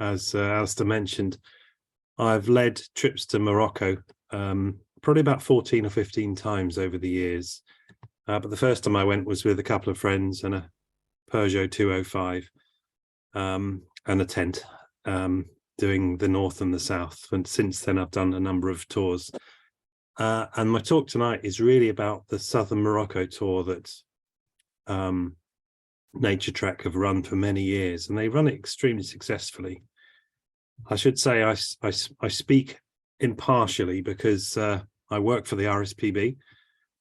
as Alistair mentioned, I've led trips to Morocco probably about 14 or 15 times over the years. But the first time I went was with a couple of friends and a Peugeot 205 and a tent, doing the north and the south. And since then, I've done a number of tours. And my talk tonight is really about the Southern Morocco tour that Nature Trek have run for many years, and they run it extremely successfully. I should say I speak impartially because I work for the RSPB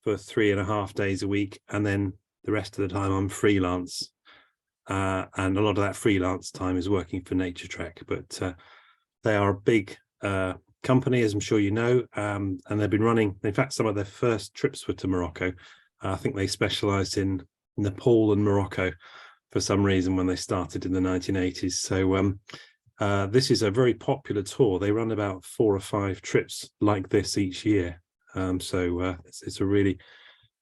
for 3.5 days a week, and then the rest of the time I'm freelance. And a lot of that freelance time is working for Nature Trek, but they are a big company, as I'm sure you know, and they've been running, in fact, some of their first trips were to Morocco. I think they specialized in Nepal and Morocco for some reason when they started in the 1980s. So this is a very popular tour. They run about 4 or 5 trips like this each year. So it's a really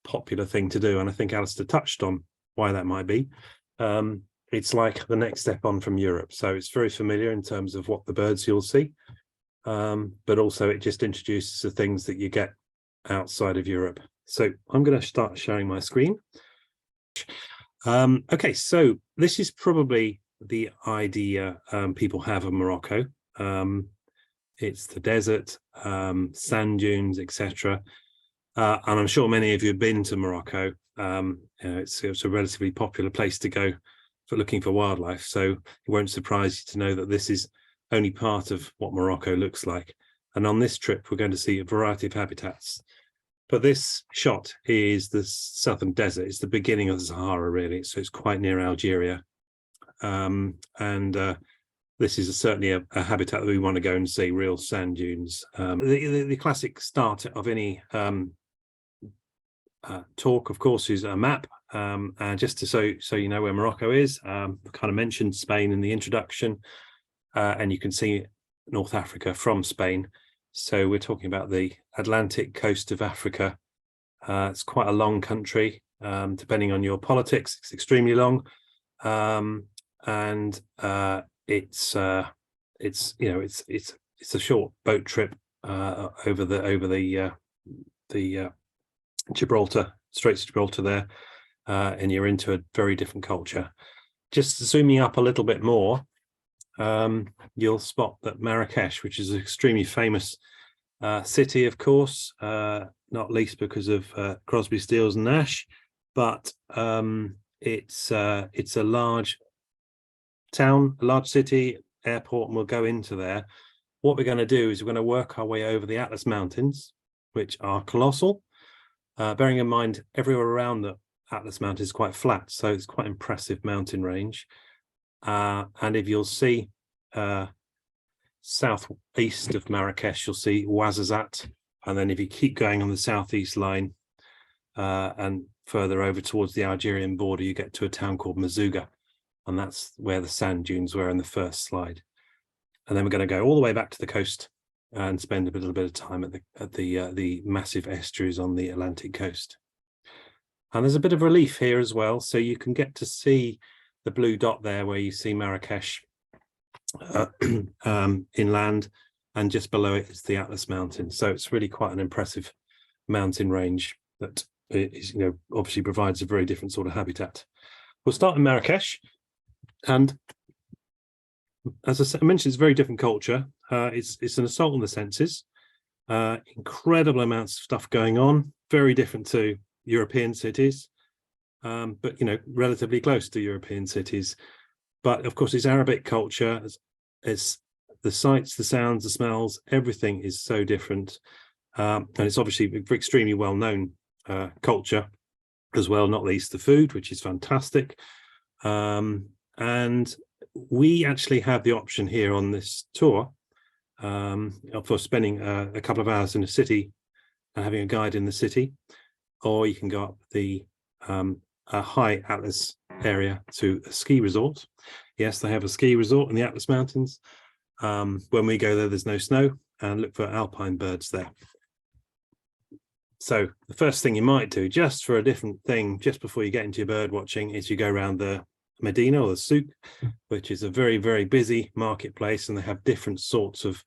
popular thing to do. And I think Alistair touched on why that might be. It's like the next step on from Europe. So it's very familiar in terms of what the birds you'll see. But also it just introduces the things that you get outside of Europe. So I'm going to start sharing my screen. Okay, so this is probably the idea people have of Morocco. It's the desert, sand dunes, etc. And I'm sure many of you have been to Morocco. It's a relatively popular place to go for looking for wildlife. So it won't surprise you to know that this is only part of what Morocco looks like. And on this trip, we're going to see a variety of habitats. But this shot is the southern desert. It's the beginning of the Sahara, really. So it's quite near Algeria. This is certainly a habitat that we want to go and see, real sand dunes. The classic start of any talk, of course, is a map. And just so you know where Morocco is, I kind of mentioned Spain in the introduction, and you can see North Africa from Spain. So we're talking about the Atlantic coast of Africa. It's quite a long country, depending on your politics. It's extremely long, and it's a short boat trip over the Gibraltar, Straits of Gibraltar there, and you're into a very different culture. Just zooming up a little bit more, you'll spot that Marrakesh, which is an extremely famous city, of course, not least because of Crosby, Stills and Nash, but it's a large town, a large city, airport, and we'll go into there. What we're going to do is we're going to work our way over the Atlas Mountains, which are colossal. Bearing in mind, everywhere around the Atlas Mountains is quite flat, so it's quite impressive mountain range. And if you'll see southeast of Marrakesh, you'll see Ouarzazate, and then if you keep going on the southeast line and further over towards the Algerian border, you get to a town called Mazouga, and that's where the sand dunes were in the first slide. And then we're going to go all the way back to the coast and spend a little bit of time at the massive estuaries on the Atlantic coast. And there's a bit of relief here as well, so you can get to see the blue dot there where you see Marrakesh inland, and just below it is the Atlas Mountains. So it's really quite an impressive mountain range that is, obviously provides a very different sort of habitat. We'll start in Marrakesh, and as I mentioned, it's a very different culture. It's an assault on the senses, incredible amounts of stuff going on, very different to European cities, but relatively close to European cities. But of course, it's Arabic culture. It's the sights, the sounds, the smells, everything is so different. And it's obviously extremely well-known culture as well, not least the food, which is fantastic. And we actually have the option here on this tour for spending a couple of hours in a city and having a guide in the city, or you can go up the high Atlas area to a ski resort. Yes, they have a ski resort in the Atlas Mountains. When we go there, there's no snow, and look for alpine birds there. So the first thing you might do, just for a different thing, just before you get into your bird watching, is you go around the Medina, or the souk, which is a very, very busy marketplace, and they have different sorts of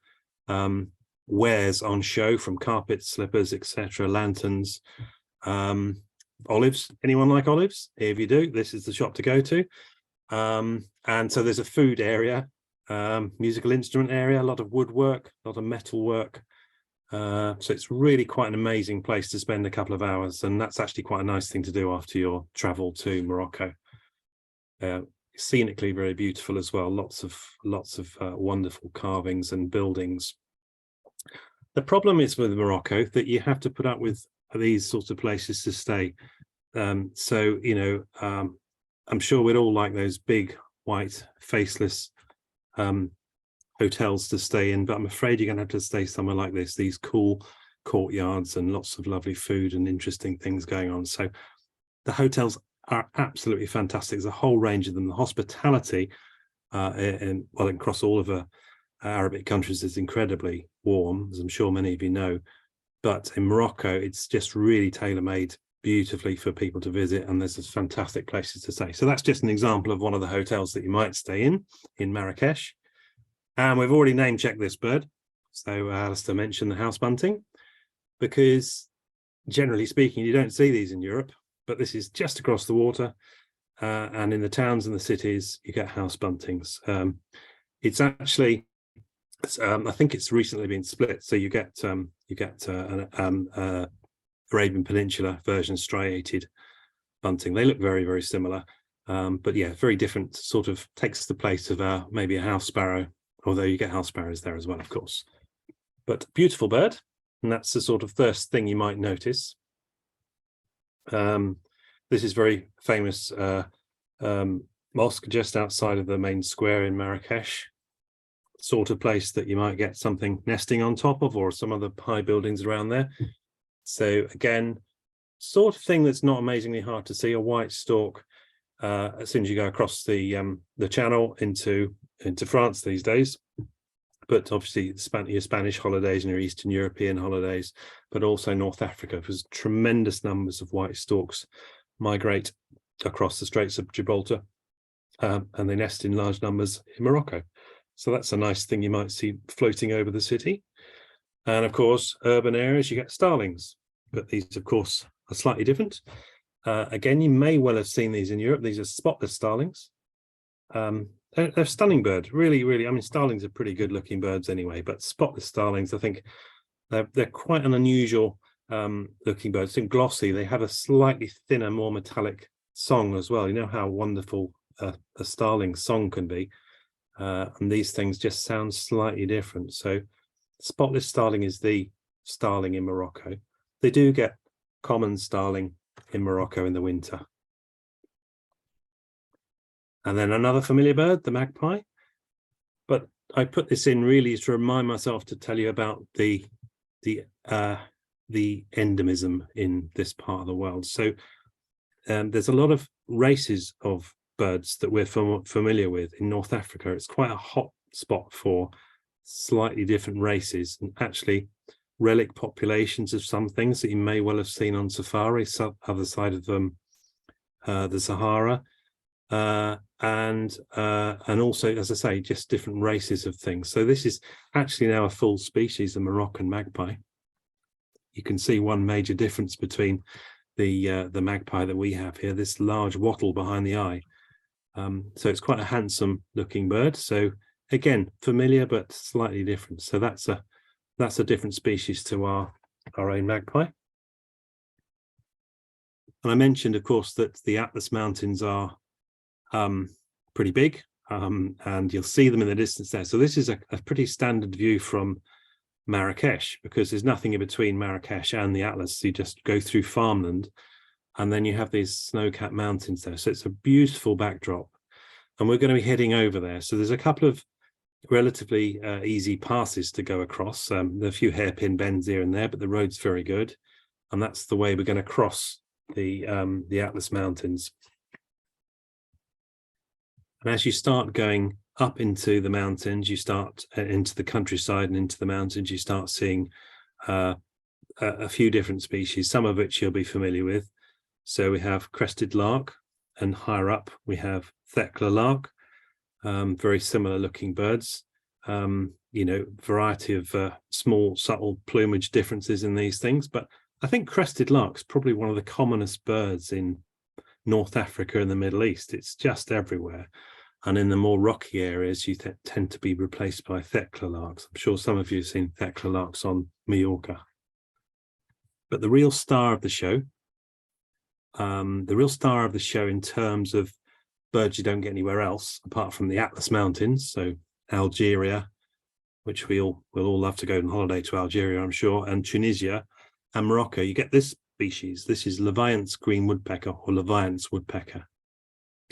wares on show, from carpets, slippers, etc., lanterns, olives. Anyone like olives? If you do, this is the shop to go to. And so there's a food area, musical instrument area, a lot of woodwork, a lot of metal work. So it's really quite an amazing place to spend a couple of hours, and that's actually quite a nice thing to do after your travel to Morocco. Scenically very beautiful as well. Lots of wonderful carvings and buildings. The problem is with Morocco that you have to put up with these sorts of places to stay. So, you know, I'm sure we'd all like those big, white, faceless hotels to stay in, but I'm afraid you're going to have to stay somewhere like this, these cool courtyards and lots of lovely food and interesting things going on. So the hotels are absolutely fantastic. There's a whole range of them. The hospitality across all of Arabic countries is incredibly warm, as I'm sure many of you know. But in Morocco, it's just really tailor-made beautifully for people to visit, and there's just fantastic places to stay. So that's just an example of one of the hotels that you might stay in Marrakesh. And we've already name-checked this bird. So Alistair mentioned the house bunting, because generally speaking, you don't see these in Europe, but this is just across the water. And in the towns and the cities, you get house buntings. It's actually, I think it's recently been split. So you get an Arabian Peninsula version striated bunting. They look very, very similar. But yeah, very different, sort of takes the place of maybe a house sparrow, although you get house sparrows there as well, of course. But beautiful bird, and that's the sort of first thing you might notice. This is very famous mosque just outside of the main square in Marrakesh. Sort of place that you might get something nesting on top of, or some other high buildings around there. So again, sort of thing that's not amazingly hard to see, a white stork as soon as you go across the channel into France these days. But obviously your Spanish holidays and your Eastern European holidays, but also North Africa, because tremendous numbers of white storks migrate across the Straits of Gibraltar, and they nest in large numbers in Morocco. So that's a nice thing you might see floating over the city. And of course, urban areas, you get starlings, but these, of course, are slightly different. Again, you may well have seen these in Europe. These are spotless starlings. They're a stunning bird, really, really. I mean, starlings are pretty good looking birds anyway, but spotless starlings, I think they're quite an unusual looking bird. It's glossy. They have a slightly thinner, more metallic song as well. You know how wonderful a starling song can be. And these things just sound slightly different. So spotless starling is the starling in Morocco. They do get common starling in Morocco in the winter. And then another familiar bird, the magpie. But I put this in really to remind myself to tell you about the endemism in this part of the world. So there's a lot of races of birds that we're familiar with in North Africa. It's quite a hot spot for slightly different races, and actually relic populations of some things that you may well have seen on safari, other side of the Sahara, and also, as I say, just different races of things. So this is actually now a full species, the Moroccan magpie. You can see one major difference between the magpie that we have here, this large wattle behind the eye. So it's quite a handsome looking bird. So again, familiar but slightly different. So that's a different species to our own magpie. And I mentioned, of course, that the Atlas Mountains are pretty big, and you'll see them in the distance there. So this is a pretty standard view from Marrakesh, because there's nothing in between Marrakesh and the Atlas. So you just go through farmland, and then you have these snow-capped mountains there. So it's a beautiful backdrop, and we're going to be heading over there. So there's a couple of relatively easy passes to go across. There are a few hairpin bends here and there, but the road's very good, and that's the way we're going to cross the Atlas Mountains. And as you start going up into the mountains, you start into the countryside and into the mountains, you start seeing a few different species, some of which you'll be familiar with. So we have crested lark, and higher up we have Thekla lark, very similar looking birds. You know, variety of small, subtle plumage differences in these things. But I think crested lark's probably one of the commonest birds in North Africa and the Middle East. It's just everywhere. And in the more rocky areas, you tend to be replaced by Thekla larks. I'm sure some of you have seen Thekla larks on Mallorca. But the real star of the show, in terms of birds you don't get anywhere else, apart from the Atlas Mountains, so Algeria, which we'll all love to go on holiday to Algeria, I'm sure, and Tunisia and Morocco, you get this species. This is Leviant's green woodpecker, or Leviant's woodpecker.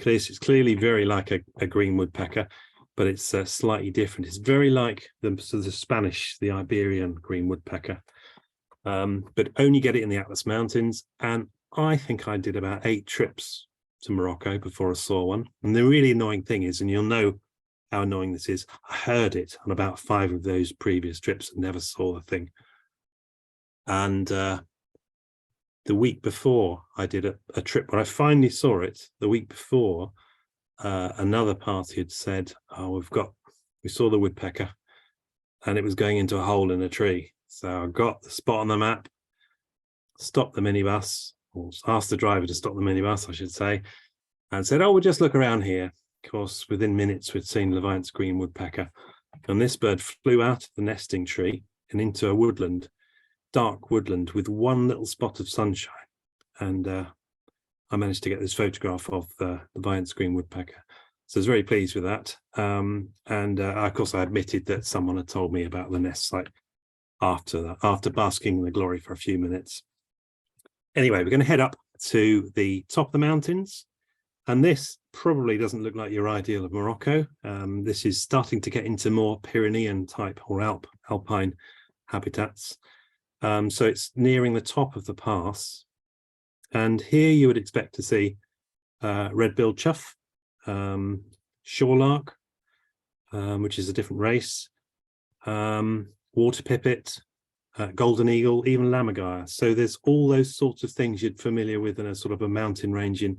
It's clearly very like a green woodpecker, but it's slightly different. It's very like the Spanish, the Iberian green woodpecker, but only get it in the Atlas Mountains. And I think I did about 8 trips to Morocco before I saw one. And the really annoying thing is, and you'll know how annoying this is, I heard it on about 5 of those previous trips and never saw the thing. And the week before I did a trip, when I finally saw it, the week before, another party had said, oh, we saw the woodpecker and it was going into a hole in a tree. So I got the spot on the map, stopped the minibus, or asked the driver to stop the minibus, I should say, and said, oh, we'll just look around here. Of course, within minutes, we'd seen Leviant's green woodpecker. And this bird flew out of the nesting tree and into a woodland, dark woodland, with one little spot of sunshine. And I managed to get this photograph of Leviant's green woodpecker. So I was very pleased with that. Of course, I admitted that someone had told me about the nest site after basking in the glory for a few minutes. Anyway, we're going to head up to the top of the mountains. And this probably doesn't look like your ideal of Morocco. This is starting to get into more Pyrenean type or alpine habitats. So it's nearing the top of the pass. And here you would expect to see red-billed chough, shorelark, which is a different race, water pipit, golden eagle, even lammergeier. So there's all those sorts of things you'd familiar with in a sort of a mountain range in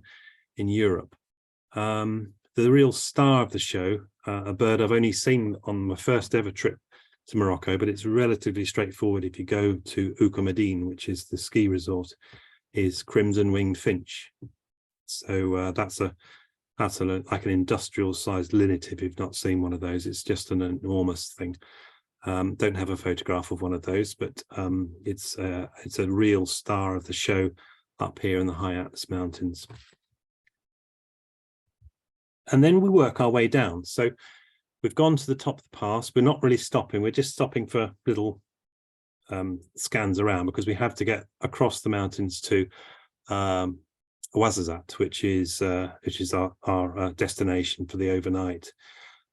Europe. The real star of the show, a bird I've only seen on my first ever trip to Morocco, but it's relatively straightforward if you go to Oukamadine, which is the ski resort, is crimson-winged finch. So that's like an industrial-sized linnet if you've not seen one of those. It's just an enormous thing. Don't have a photograph of one of those, but it's a real star of the show up here in the high Atlas Mountains. And then we work our way down. So we've gone to the top of the pass. We're not really stopping. We're just stopping for little scans around because we have to get across the mountains to Ouarzazate, which is our destination for the overnight.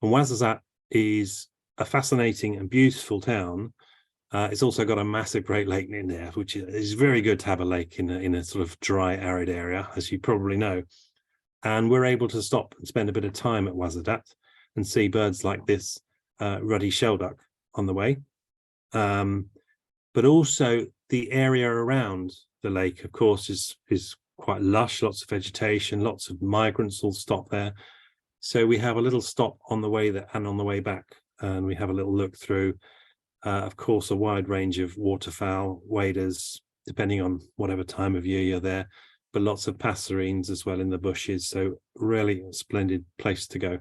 And Ouarzazate is a fascinating and beautiful town. It's also got a massive Great Lake in there, which is very good to have a lake in a sort of dry, arid area, as you probably know. And we're able to stop and spend a bit of time at Ouarzazate and see birds like this ruddy shelduck on the way. But also the area around the lake, of course, is quite lush, lots of vegetation, lots of migrants will stop there. So we have a little stop on the way there and on the way back, and we have a little look through, of course, a wide range of waterfowl, waders, depending on whatever time of year you're there, but lots of passerines as well in the bushes. So really a splendid place to go.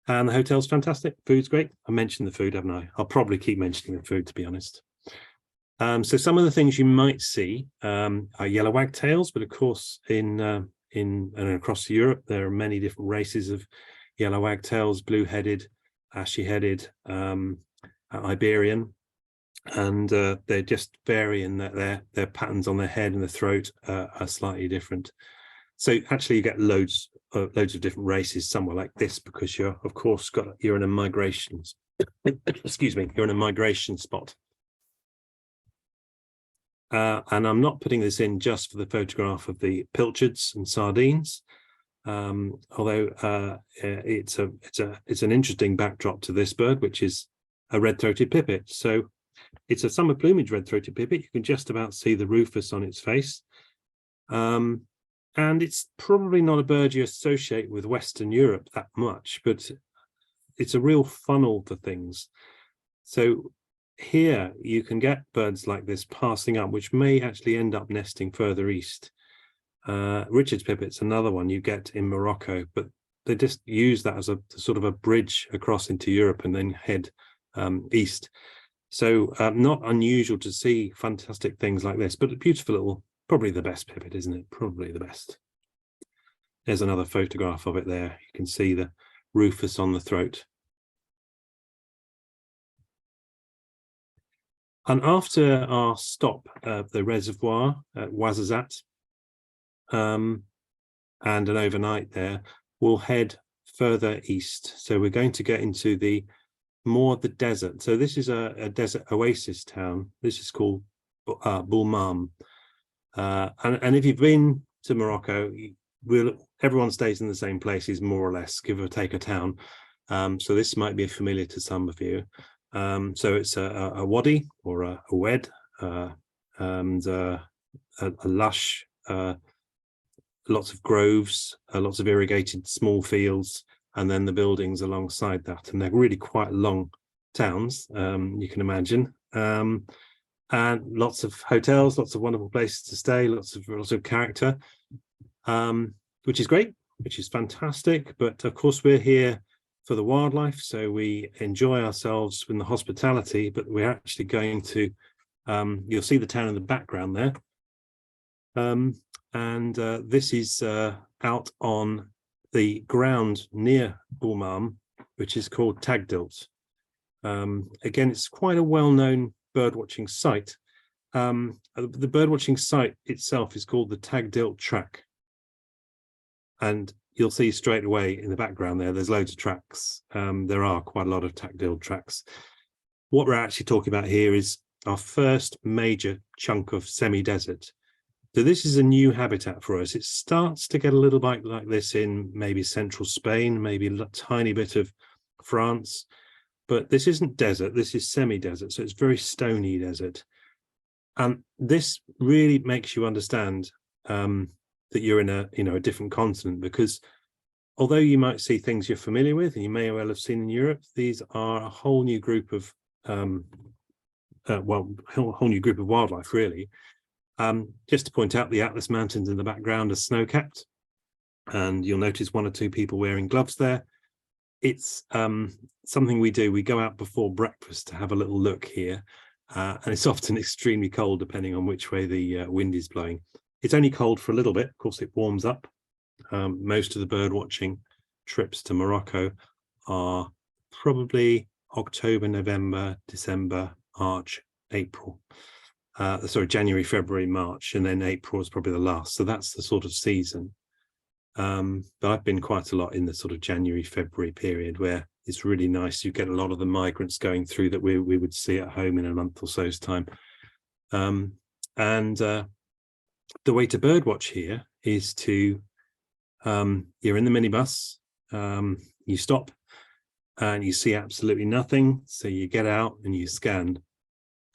And the hotel's fantastic. Food's great. I mentioned the food, haven't I? I'll probably keep mentioning the food, to be honest. So some of the things you might see are yellow wagtails, but of course in and across Europe there are many different races of yellow wagtails, blue-headed, ashy-headed, Iberian, and they just vary in that their patterns on their head and the throat are slightly different. So actually you get loads of different races somewhere like this because you're of course you're in a migration excuse me, you're in a migration spot. And I'm not putting this in just for the photograph of the pilchards and sardines, although it's an interesting backdrop to this bird, which is a red-throated pipit. So it's a summer plumage red-throated pipit. You can just about see the rufous on its face. And it's probably not a bird you associate with Western Europe that much, but it's a real funnel to things. So here you can get birds like this passing up, which may actually end up nesting further east. Richard's pipit's another one you get in Morocco, but they just use that as a sort of a bridge across into Europe and then head east. So not unusual to see fantastic things like this, but a beautiful little, probably the best pipit, isn't it? Probably the best. There's another photograph of it there. You can see the rufous on the throat. And after our stop at the reservoir at Ouarzazate, and an overnight there, we'll head further east. So we're going to get into the desert. So this is a desert oasis town. This is called Boulmam. And if you've been to Morocco, everyone stays in the same places, more or less, give or take a town. So this might be familiar to some of you. So it's a wadi or a wed, and a lush, lots of groves, lots of irrigated small fields, and then the buildings alongside that. And they're really quite long towns, you can imagine. And lots of hotels, lots of wonderful places to stay, lots of character, which is great, which is fantastic. But of course, we're here for the wildlife, so we enjoy ourselves in the hospitality, but we're actually going to, you'll see the town in the background there. This is out on the ground near Boulmam, which is called Tagdilt. Again, it's quite a well-known birdwatching site. The birdwatching site itself is called the Tagdilt Track. And you'll see straight away in the background there's loads of tracks. There are quite a lot of Tagdilt tracks. What we're actually talking about here is our first major chunk of semi-desert. So this is a new habitat for us. It starts to get a little bit like this in maybe central Spain, maybe a tiny bit of France, but this isn't desert, this is semi-desert, so it's very stony desert. And this really makes you understand that you're in a different continent, because although you might see things you're familiar with and you may well have seen in Europe, these are a whole new group of whole new group of wildlife, really. Just to point out, the Atlas Mountains in the background are snow-capped, and you'll notice one or two people wearing gloves there. It's something we do. We go out before breakfast to have a little look here, and it's often extremely cold depending on which way the wind is blowing. It's only cold for a little bit. Of course, it warms up. Most of the bird watching trips to Morocco are probably October, November, December, March, April. January, February, March, and then April is probably the last. So that's the sort of season. But I've been quite a lot in the sort of January, February period where it's really nice. You get a lot of the migrants going through that we would see at home in a month or so's time. The way to birdwatch here is to, you're in the minibus, you stop and you see absolutely nothing. So you get out and you scan,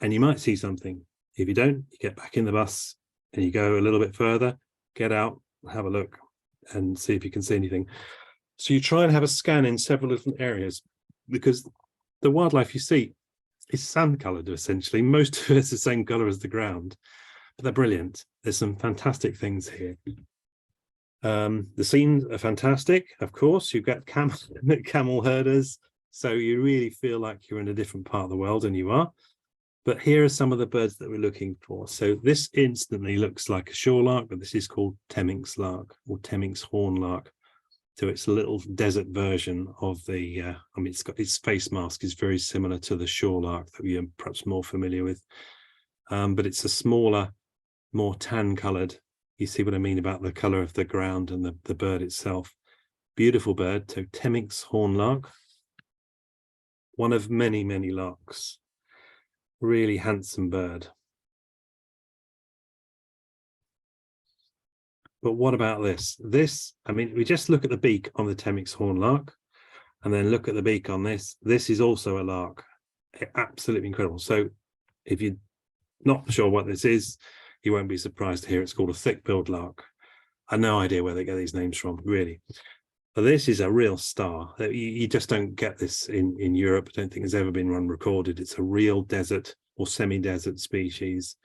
and you might see something. If you don't, you get back in the bus and you go a little bit further, get out, have a look and see if you can see anything. So you try and have a scan in several different areas, because the wildlife you see is sand colored, essentially. Most of it's the same color as the ground, but they're brilliant. There's some fantastic things here. The scenes are fantastic. Of course, you've got camel herders, so you really feel like you're in a different part of the world, and you are. But here are some of the birds that we're looking for. So this instantly looks like a shore lark, but this is called Temminck's lark or Temminck's horn lark. So it's a little desert version of the, it's got its face mask is very similar to the shore lark that you're perhaps more familiar with. But it's a smaller, more tan coloured. You see what I mean about the colour of the ground and the bird itself. Beautiful bird. So Temminck's horn lark, one of many, many larks. Really handsome bird. But what about this? We just look at the beak on the Temminck's horn lark and then look at the beak on this. This is also a lark. Absolutely incredible. So if you're not sure what this is, you won't be surprised to hear it's called a thick-billed lark. have no idea where they get these names from, really. But this is a real star. You just don't get this in Europe. I don't think there's ever been one recorded. It's a real desert or semi-desert species.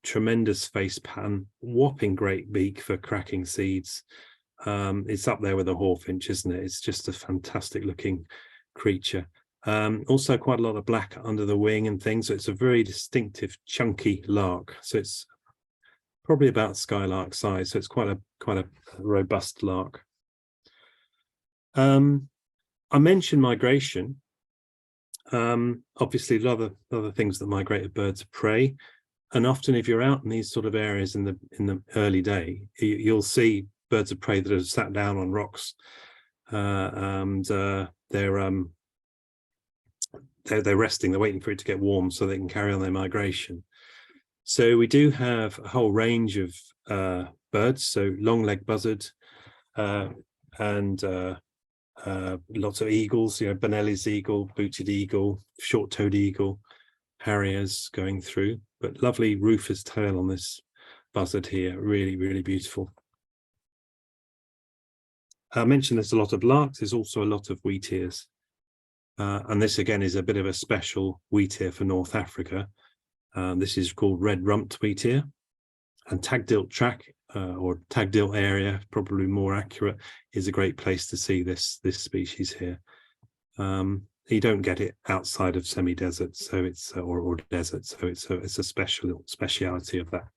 Tremendous face pattern, whopping great beak for cracking seeds. It's up there with a hawfinch, isn't it? It's just a fantastic looking creature. Also quite a lot of black under the wing and things. So it's a very distinctive, chunky lark. So it's probably about skylark size. So it's quite a robust lark. I mentioned migration. Obviously, a lot of other things that migrate are birds of prey. And often if you're out in these sort of areas in the early day, you'll see birds of prey that have sat down on rocks, and they're resting, they're waiting for it to get warm so they can carry on their migration. So we do have a whole range of birds, so long-legged buzzard, and lots of eagles, Benelli's eagle, booted eagle, short-toed eagle, harriers going through, but lovely rufous tail on this buzzard here, really, really beautiful. I mentioned there's a lot of larks, there's also a lot of wheatears. And this again is a bit of a special wheatear for North Africa. This is called red-rumped wheatear, and Tagdilt track or Tagdilt area, probably more accurate, is a great place to see this species here. You don't get it outside of semi-desert, so it's or desert, so it's a speciality of that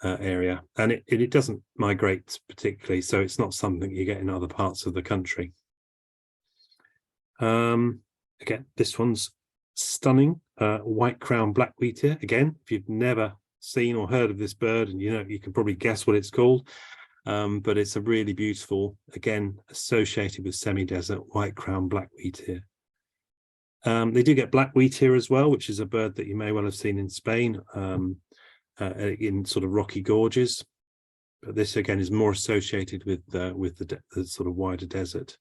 area, and it doesn't migrate particularly, so it's not something you get in other parts of the country. Again, this one's stunning, white crown black wheatear. Again, if you've never seen or heard of this bird, and you can probably guess what it's called, but it's a really beautiful, again, associated with semi-desert white crown black wheatear. They do get black wheatear as well, which is a bird that you may well have seen in Spain, in sort of rocky gorges. But this again is more associated with the sort of wider desert.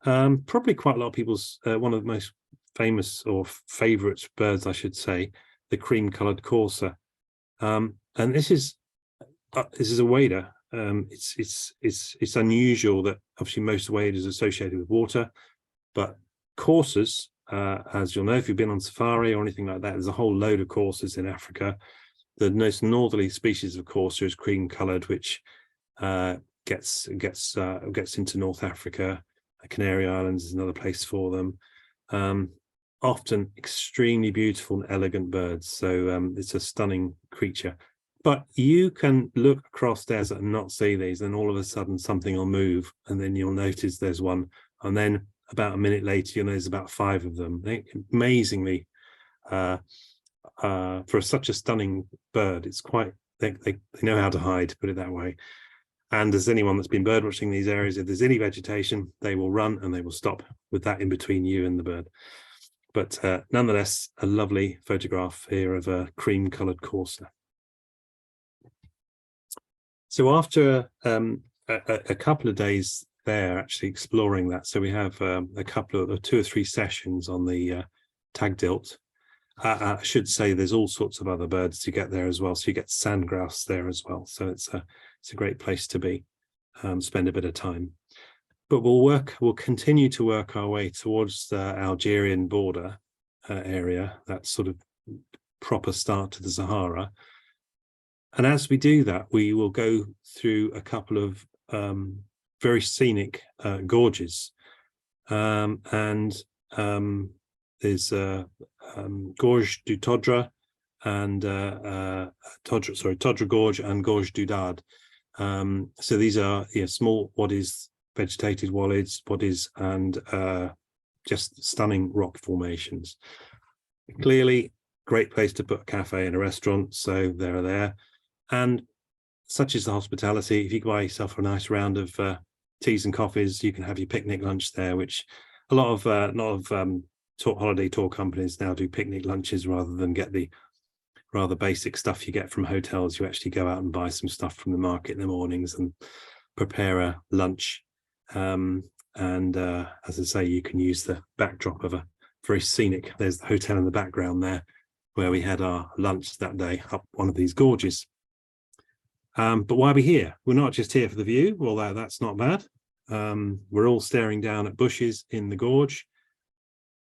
Probably quite a lot of people's one of the most famous or favourite birds, I should say, the cream-coloured courser. And this is a wader. It's unusual that obviously most waders are associated with water, but coursers, as you'll know if you've been on safari or anything like that, there's a whole load of coursers in Africa. The most northerly species of courser is cream-coloured, which gets into North Africa. Canary Islands is another place for them. Often extremely beautiful and elegant birds. So it's a stunning creature. But you can look across desert and not see these, and all of a sudden something will move, and then you'll notice there's one, and then about a minute later you'll know there's about 5 of them. Amazingly, for such a stunning bird, it's quite, they know how to hide, put it that way. And as anyone that's been bird watching these areas, if there's any vegetation, they will run and they will stop with that in between you and the bird. But nonetheless, a lovely photograph here of a cream-coloured courser. So after a couple of days there, actually exploring that, so we have a couple of 2 or 3 sessions on the Tagdilt. I should say there's all sorts of other birds to get there as well. So you get sandgrouse there as well. So it's a great place to be, spend a bit of time. But we'll continue to work our way towards the Algerian border area, that sort of proper start to the Sahara. And as we do that, we will go through a couple of very scenic gorges. There's Gorge du Todra and Todra Gorge and Gorge du Dard. So these are small wadis, vegetated wadis, and just stunning rock formations. Clearly, great place to put a cafe and a restaurant, so they're there. And such is the hospitality. If you buy yourself a nice round of teas and coffees, you can have your picnic lunch there, which a lot of holiday tour companies now do picnic lunches rather than get the rather basic stuff you get from hotels. You actually go out and buy some stuff from the market in the mornings and prepare a lunch. As I say, you can use the backdrop of a very scenic, there's the hotel in the background there, where we had our lunch that day up one of these gorges. But why are we here? We're not just here for the view, although that's not bad. We're all staring down at bushes in the gorge.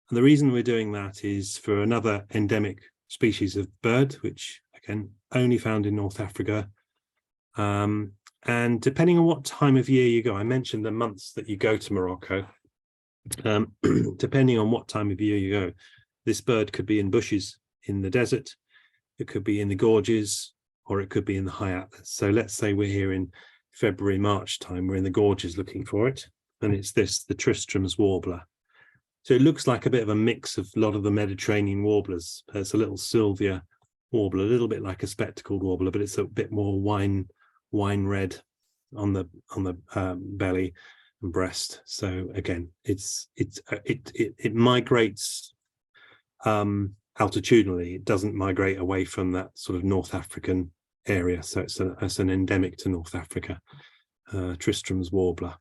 And the reason we're doing that is for another endemic species of bird, which again, only found in North Africa. And depending on what time of year you go, I mentioned the months that you go to Morocco. Depending on what time of year you go, this bird could be in bushes in the desert, it could be in the gorges, or it could be in the high atlas. So let's say we're here in February, March time, we're in the gorges looking for it, and it's the Tristram's warbler. So it looks like a bit of a mix of a lot of the Mediterranean warblers. It's a little Sylvia warbler, a little bit like a spectacled warbler, but it's a bit more wine red on the belly and breast. So again, it migrates altitudinally. It doesn't migrate away from that sort of North African area. So it's an endemic to North Africa. Tristram's warbler.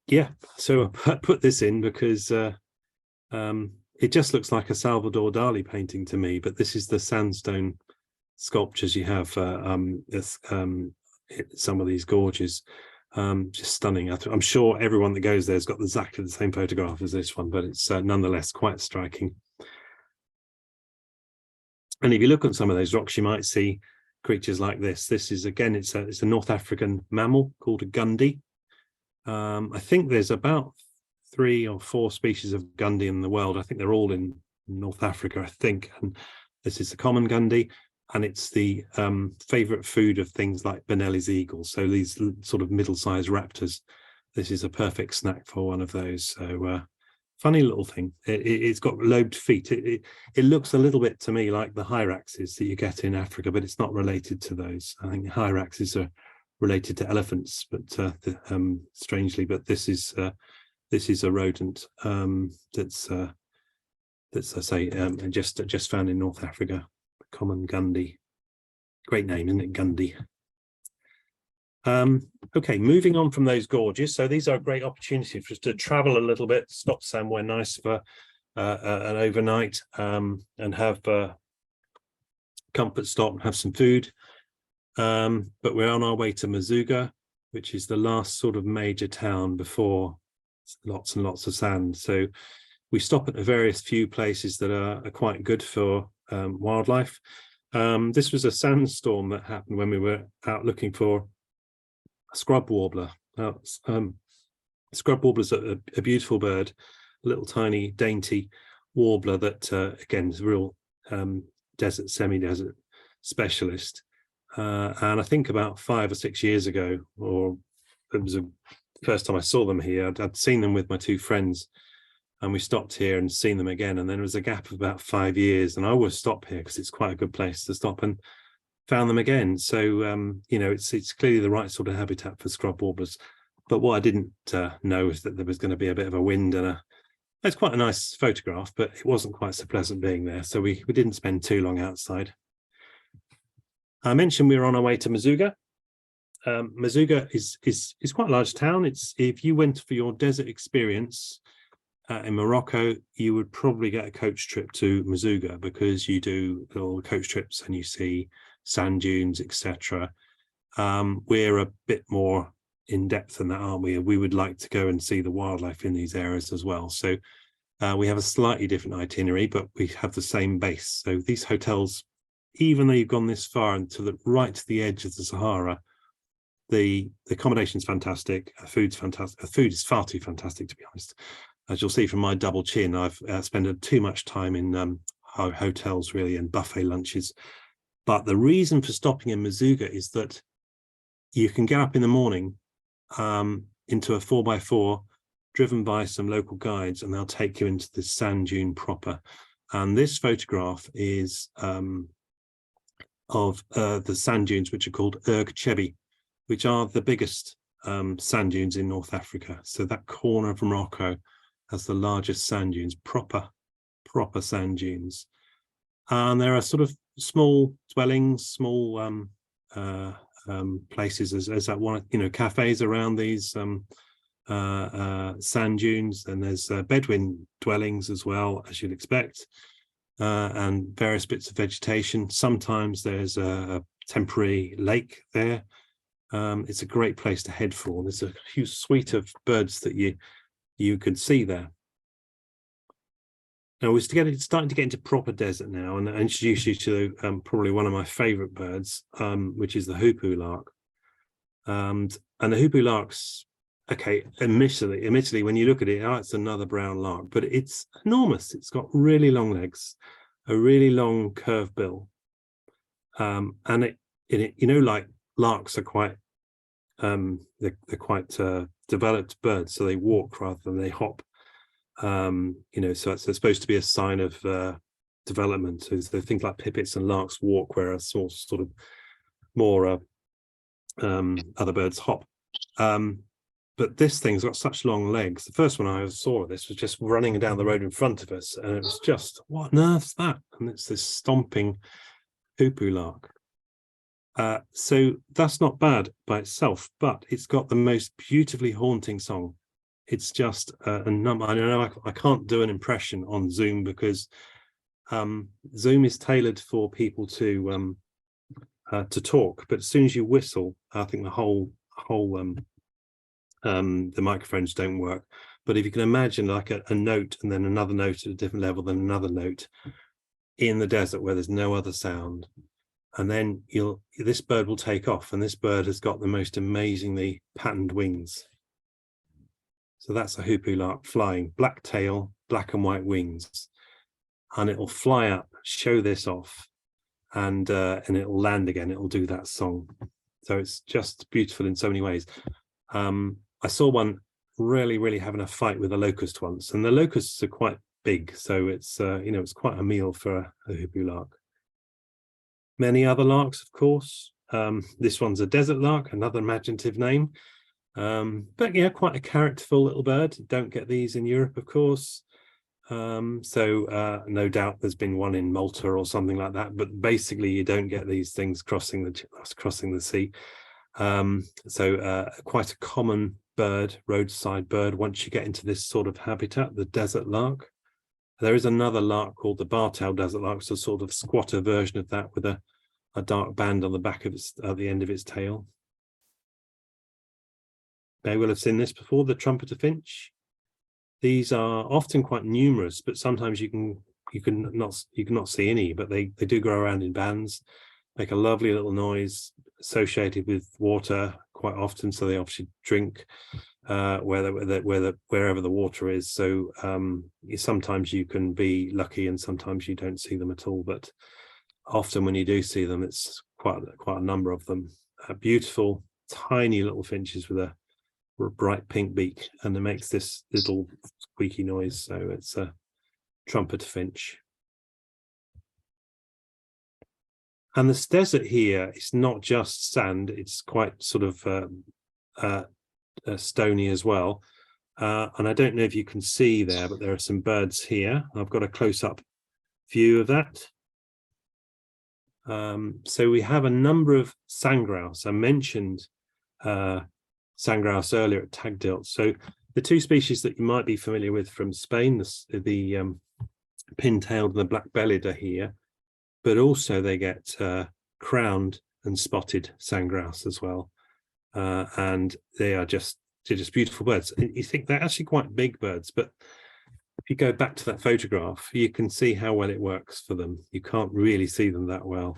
Yeah, so I put this in because it just looks like a Salvador Dali painting to me, but this is the sandstone sculptures you have some of these gorges. Just stunning. I'm sure everyone that goes there has got exactly the same photograph as this one, but it's nonetheless quite striking. And if you look at some of those rocks, you might see creatures like this. This is, again, it's a North African mammal called a Gundy. I think there's about 3 or 4 species of Gundy in the world. I think they're all in North Africa, I think. And this is the common Gundy, and it's the favorite food of things like Benelli's eagles. So these sort of middle-sized raptors, this is a perfect snack for one of those. So funny little thing. It's got lobed feet. It looks a little bit to me like the hyraxes that you get in Africa, but it's not related to those. I think hyraxes are related to elephants, but strangely, but this is a rodent that's I say just found in North Africa. Common Gundy. Great name, isn't it? Gundy. Okay, moving on from those gorges. So these are a great opportunity for us to travel a little bit, stop somewhere nice for an overnight, and have a comfort stop, have some food. But we're on our way to Mazuga, which is the last sort of major town before lots and lots of sand. So we stop at a various few places that are quite good for wildlife. This was a sandstorm that happened when we were out looking for a scrub warbler. Scrub warbler is a beautiful bird, a little tiny dainty warbler that again is a real desert, semi-desert specialist. And I think about 5 or 6 years ago, or it was the first time I saw them here, I'd seen them with my 2 friends, and we stopped here and seen them again. And then there was a gap of about 5 years, and I always stop here because it's quite a good place to stop, and found them again. So, you know, it's clearly the right sort of habitat for scrub warblers. But what I didn't know is that there was going to be a bit of a wind, and it's quite a nice photograph, but it wasn't quite so pleasant being there. So we didn't spend too long outside. I mentioned we were on our way to Mazuga. Mazuga is quite a large town. If you went for your desert experience in Morocco, you would probably get a coach trip to Mazuga, because you do little coach trips and you see sand dunes, etc. We're a bit more in depth than that, aren't we? We would like to go and see the wildlife in these areas as well. So we have a slightly different itinerary, but we have the same base. So these hotels, even though you've gone this far and right to the edge of the Sahara, the accommodation is fantastic. Food's fantastic. Food is far too fantastic, to be honest. As you'll see from my double chin, I've spent too much time in hotels, really, and buffet lunches. But the reason for stopping in Mazuga is that you can get up in the morning into a 4x4, driven by some local guides, and they'll take you into the sand dune proper. And this photograph is of the sand dunes, which are called Erg Chebi, which are the biggest sand dunes in North Africa. So that corner of Morocco has the largest sand dunes, proper sand dunes. And there are sort of small dwellings, small places as that one, you know, cafes around these sand dunes. And there's Bedouin dwellings as well, as you'd expect. and various bits of vegetation. Sometimes there's a temporary lake there. It's a great place to head for. There's a huge suite of birds that you can see there. Now we're starting to get into proper desert now, and I introduce you to probably one of my favourite birds, which is the hoopoo lark. And the hoopoo lark's, okay, admittedly, when you look at it, it's another brown lark, but it's enormous. It's got really long legs, a really long curved bill, and like larks are quite they're quite developed birds, so they walk rather than they hop. So it's supposed to be a sign of development. So things like pipits and larks walk, whereas sort of more other birds hop. But this thing's got such long legs. The first one I saw of this was just running down the road in front of us, and it was just, what on earth's that? And it's this stomping hoopoo lark. So that's not bad by itself, but it's got the most beautifully haunting song. It's just a number. I know I can't do an impression on Zoom because Zoom is tailored for people to talk, but as soon as you whistle, I think the the microphones don't work. But if you can imagine like a note and then another note at a different level, then another note in the desert where there's no other sound, and then this bird will take off, and this bird has got the most amazingly patterned wings. So that's a hoopoo lark flying, black tail, black and white wings, and it'll fly up, show this off, and it'll land again. It'll do that song. So it's just beautiful in so many ways. I saw one really having a fight with a locust once, and the locusts are quite big, so it's it's quite a meal for a hoopoo lark. Many other larks, of course. This one's a desert lark, another imaginative name. But yeah, quite a characterful little bird. Don't get these in Europe, of course. So no doubt there's been one in Malta or something like that, but basically you don't get these things crossing the sea. So quite a common bird, roadside bird, once you get into this sort of habitat, the desert lark. There is another lark called the bar-tailed desert lark, so sort of squatter version of that with a dark band on the back of its at the end of its tail. They will have seen this before, the trumpeter finch. These are often quite numerous, but sometimes you cannot see any, but they do go around in bands, make a lovely little noise associated with water quite often. So they obviously drink wherever the water is. So sometimes you can be lucky and sometimes you don't see them at all, but often when you do see them, it's quite a number of them. Beautiful tiny little finches with a bright pink beak, and it makes this little squeaky noise. So it's a trumpeter finch. And this desert here, it's not just sand, it's quite sort of stony as well. And I don't know if you can see there, but there are some birds here. I've got a close-up view of that. So we have a number of sandgrouse. I mentioned sandgrouse earlier at Tagdilt. So the two species that you might be familiar with from Spain, the pin-tailed and the black-bellied are here, but also they get crowned and spotted sandgrouse as well, and they're just beautiful birds. And you think they're actually quite big birds, but if you go back to that photograph, you can see how well it works for them. You can't really see them that well.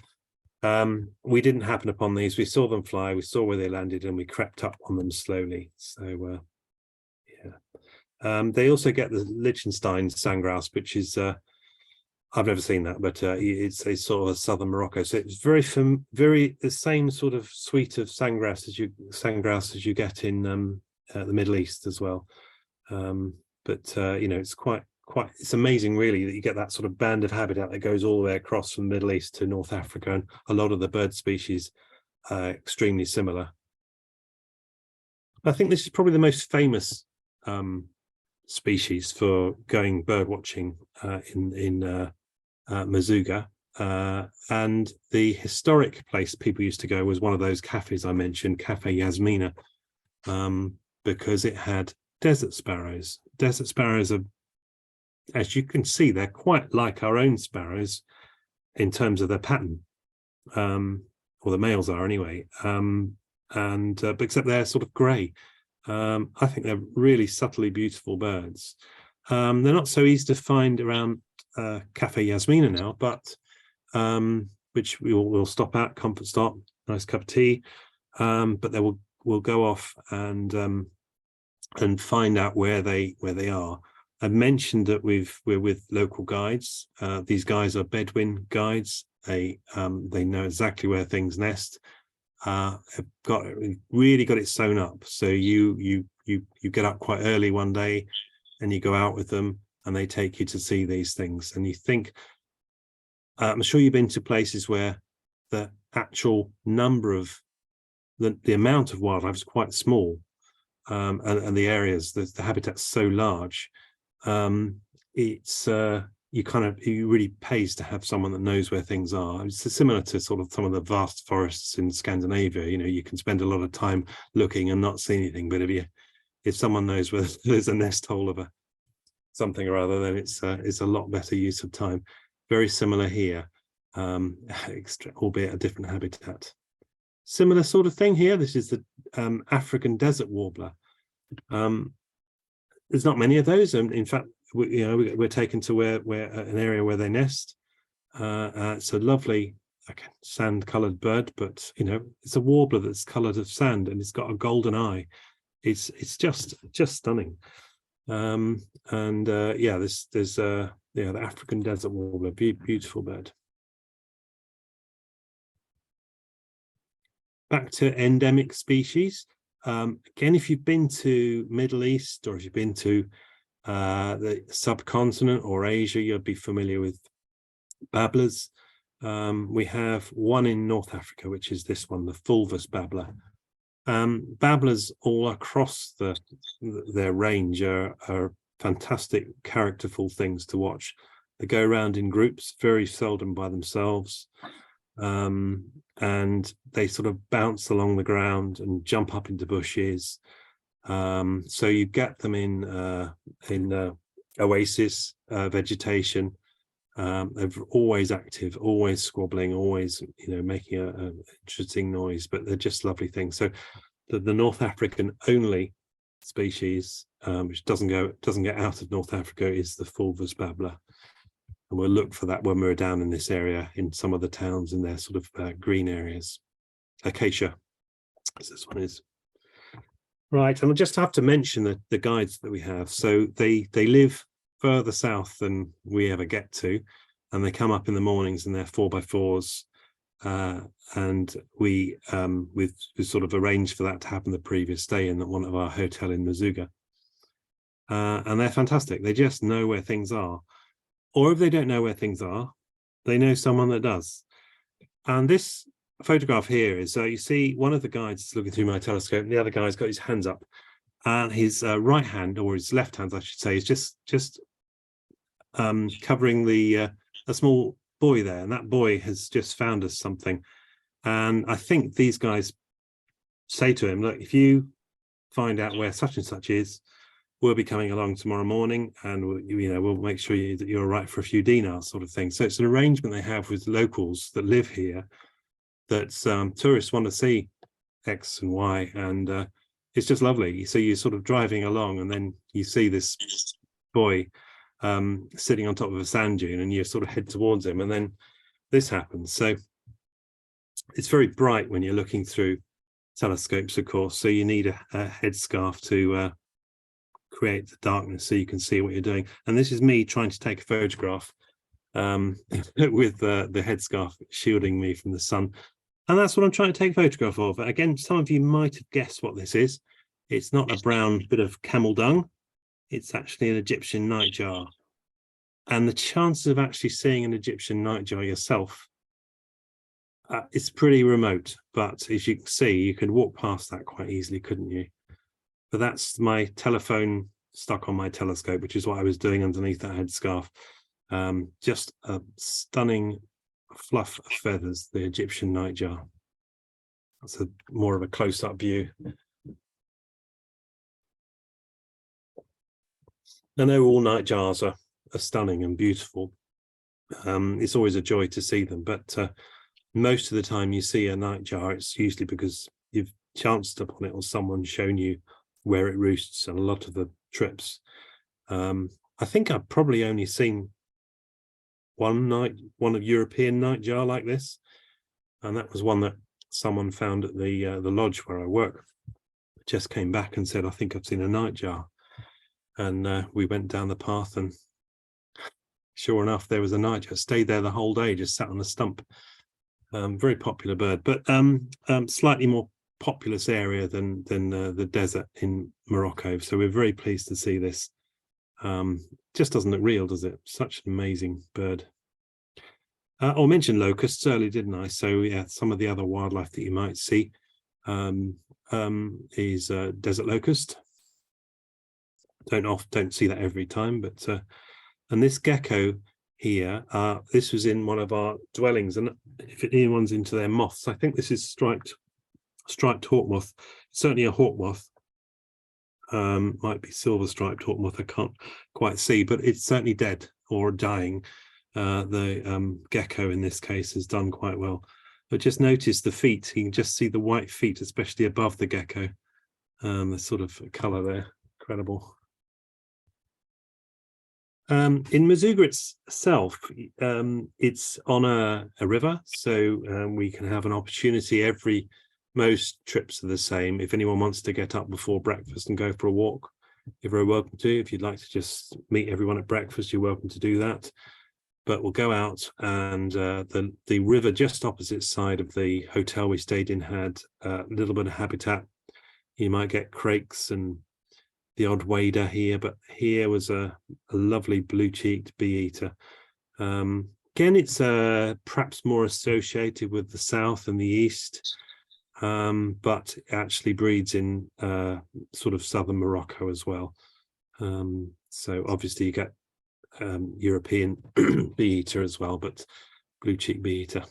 We didn't happen upon these. We saw them fly, we saw where they landed, and we crept up on them slowly. So yeah. They also get the Liechtenstein sandgrouse, which is I've never seen that, but it's a sort of southern Morocco. So it's very the same sort of suite of sandgrouse as you get in the Middle East as well. But it's it's amazing really that you get that sort of band of habitat that goes all the way across from the Middle East to North Africa, and a lot of the bird species are extremely similar. I think this is probably the most famous species for going bird watching in Mazuga, and the historic place people used to go was one of those cafes I mentioned, Cafe Yasmina, because it had desert sparrows. Desert sparrows are as you can see, they're quite like our own sparrows in terms of their pattern, or the males are anyway, but except they're sort of grey. I think they're really subtly beautiful birds. They're not so easy to find around Cafe Yasmina now, but which we'll stop at, comfort stop, nice cup of tea, but they will go off and find out where they are. I mentioned that we're with local guides. These guys are Bedouin guides. They know exactly where things nest. Have really got it sewn up. So you get up quite early one day, and you go out with them, and they take you to see these things. And you think, I'm sure you've been to places where the actual number of the amount of wildlife is quite small, and the areas, the habitat's so large. It really pays to have someone that knows where things are. It's similar to sort of some of the vast forests in Scandinavia. You can spend a lot of time looking and not see anything, but if someone knows where there's a nest hole of something or other, then it's a lot better use of time. Very similar here, albeit a different habitat. Similar sort of thing here. This is the African desert warbler. There's not many of those, and in fact, we're taken to where an area where they nest. It's a lovely sand-coloured bird, but it's a warbler that's coloured of sand, and it's got a golden eye. It's just stunning. There's the African desert warbler, beautiful bird. Back to endemic species. Again, if you've been to Middle East, or if you've been to the subcontinent or Asia, you'll be familiar with babblers. We have one in North Africa, which is this one, the fulvous babbler. Babblers all across their range are fantastic, characterful things to watch. They go around in groups, very seldom by themselves. And they sort of bounce along the ground and jump up into bushes. So you get them in oasis vegetation. They're always active, always squabbling, always making an interesting noise, but they're just lovely things. So the North African only species, which doesn't get out of North Africa, is the fulvous babbler. And we'll look for that when we're down in this area, in some of the towns in their sort of green areas. Acacia, as this one is. Right, and I'll just have to mention the guides that we have. So they live further south than we ever get to, and they come up in the mornings in their 4x4s, and we've sort of arranged for that to happen the previous day in one of our hotel in Mazuga. And they're fantastic. They just know where things are. Or if they don't know where things are, they know someone that does. And this photograph here is, you see one of the guides is looking through my telescope, and the other guy's got his hands up, and his right hand, or his left hand, I should say, is just covering a small boy there. And that boy has just found us something. And I think these guys say to him, look, if you find out where such and such is, we'll be coming along tomorrow morning, and we'll make sure that you're all right for a few dinars, sort of thing. So it's an arrangement they have with locals that live here, that tourists want to see X and Y, and it's just lovely. So you're sort of driving along, and then you see this boy sitting on top of a sand dune, and you sort of head towards him, and then this happens. So it's very bright when you're looking through telescopes, of course, so you need a headscarf to create the darkness so you can see what you're doing. And this is me trying to take a photograph with the headscarf shielding me from the sun, and that's what I'm trying to take a photograph of. Again, some of you might have guessed what this is. It's not a brown bit of camel dung, it's actually an Egyptian nightjar. And the chances of actually seeing an Egyptian nightjar yourself, it's pretty remote, but as you can see, you could walk past that quite easily, couldn't you? But that's my telephone stuck on my telescope, which is what I was doing underneath that headscarf. Just a stunning fluff of feathers, the Egyptian nightjar. That's more of a close-up view. I know all nightjars are are stunning and beautiful. It's always a joy to see them, but most of the time you see a nightjar, it's usually because you've chanced upon it or someone's shown you where it roosts. And a lot of the trips, I think I've probably only seen one European nightjar like this, and that was one that someone found at the lodge where I work. Just came back and said, I think I've seen a nightjar. And we went down the path, and sure enough, there was a nightjar. Stayed there the whole day, just sat on the stump. Very popular bird, but slightly more populous area than the desert in Morocco. So we're very pleased to see this. Just doesn't look real, does it? Such an amazing bird. I mentioned locusts earlier, didn't I? So yeah, some of the other wildlife that you might see is desert locust. Don't see that every time, but and this gecko here, this was in one of our dwellings, and if anyone's into their moths, I think this is striped hawk moth, certainly a hawk moth. Might be silver striped hawk moth, I can't quite see, but it's certainly dead or dying. The gecko in this case has done quite well, but just notice the feet. You can just see the white feet, especially above the gecko. The sort of color there, incredible. In Muzuga itself, it's on a river, so we can have an opportunity. Most trips are the same. If anyone wants to get up before breakfast and go for a walk, you're very welcome to. If you'd like to just meet everyone at breakfast, you're welcome to do that. But we'll go out, and the river just opposite side of the hotel we stayed in had a little bit of habitat. You might get crakes and the odd wader here, but here was a lovely blue-cheeked bee-eater. Again, it's perhaps more associated with the south and the east, but it actually breeds in sort of southern Morocco as well. So obviously you get European bee-eater as well, but blue-cheeked bee-eater.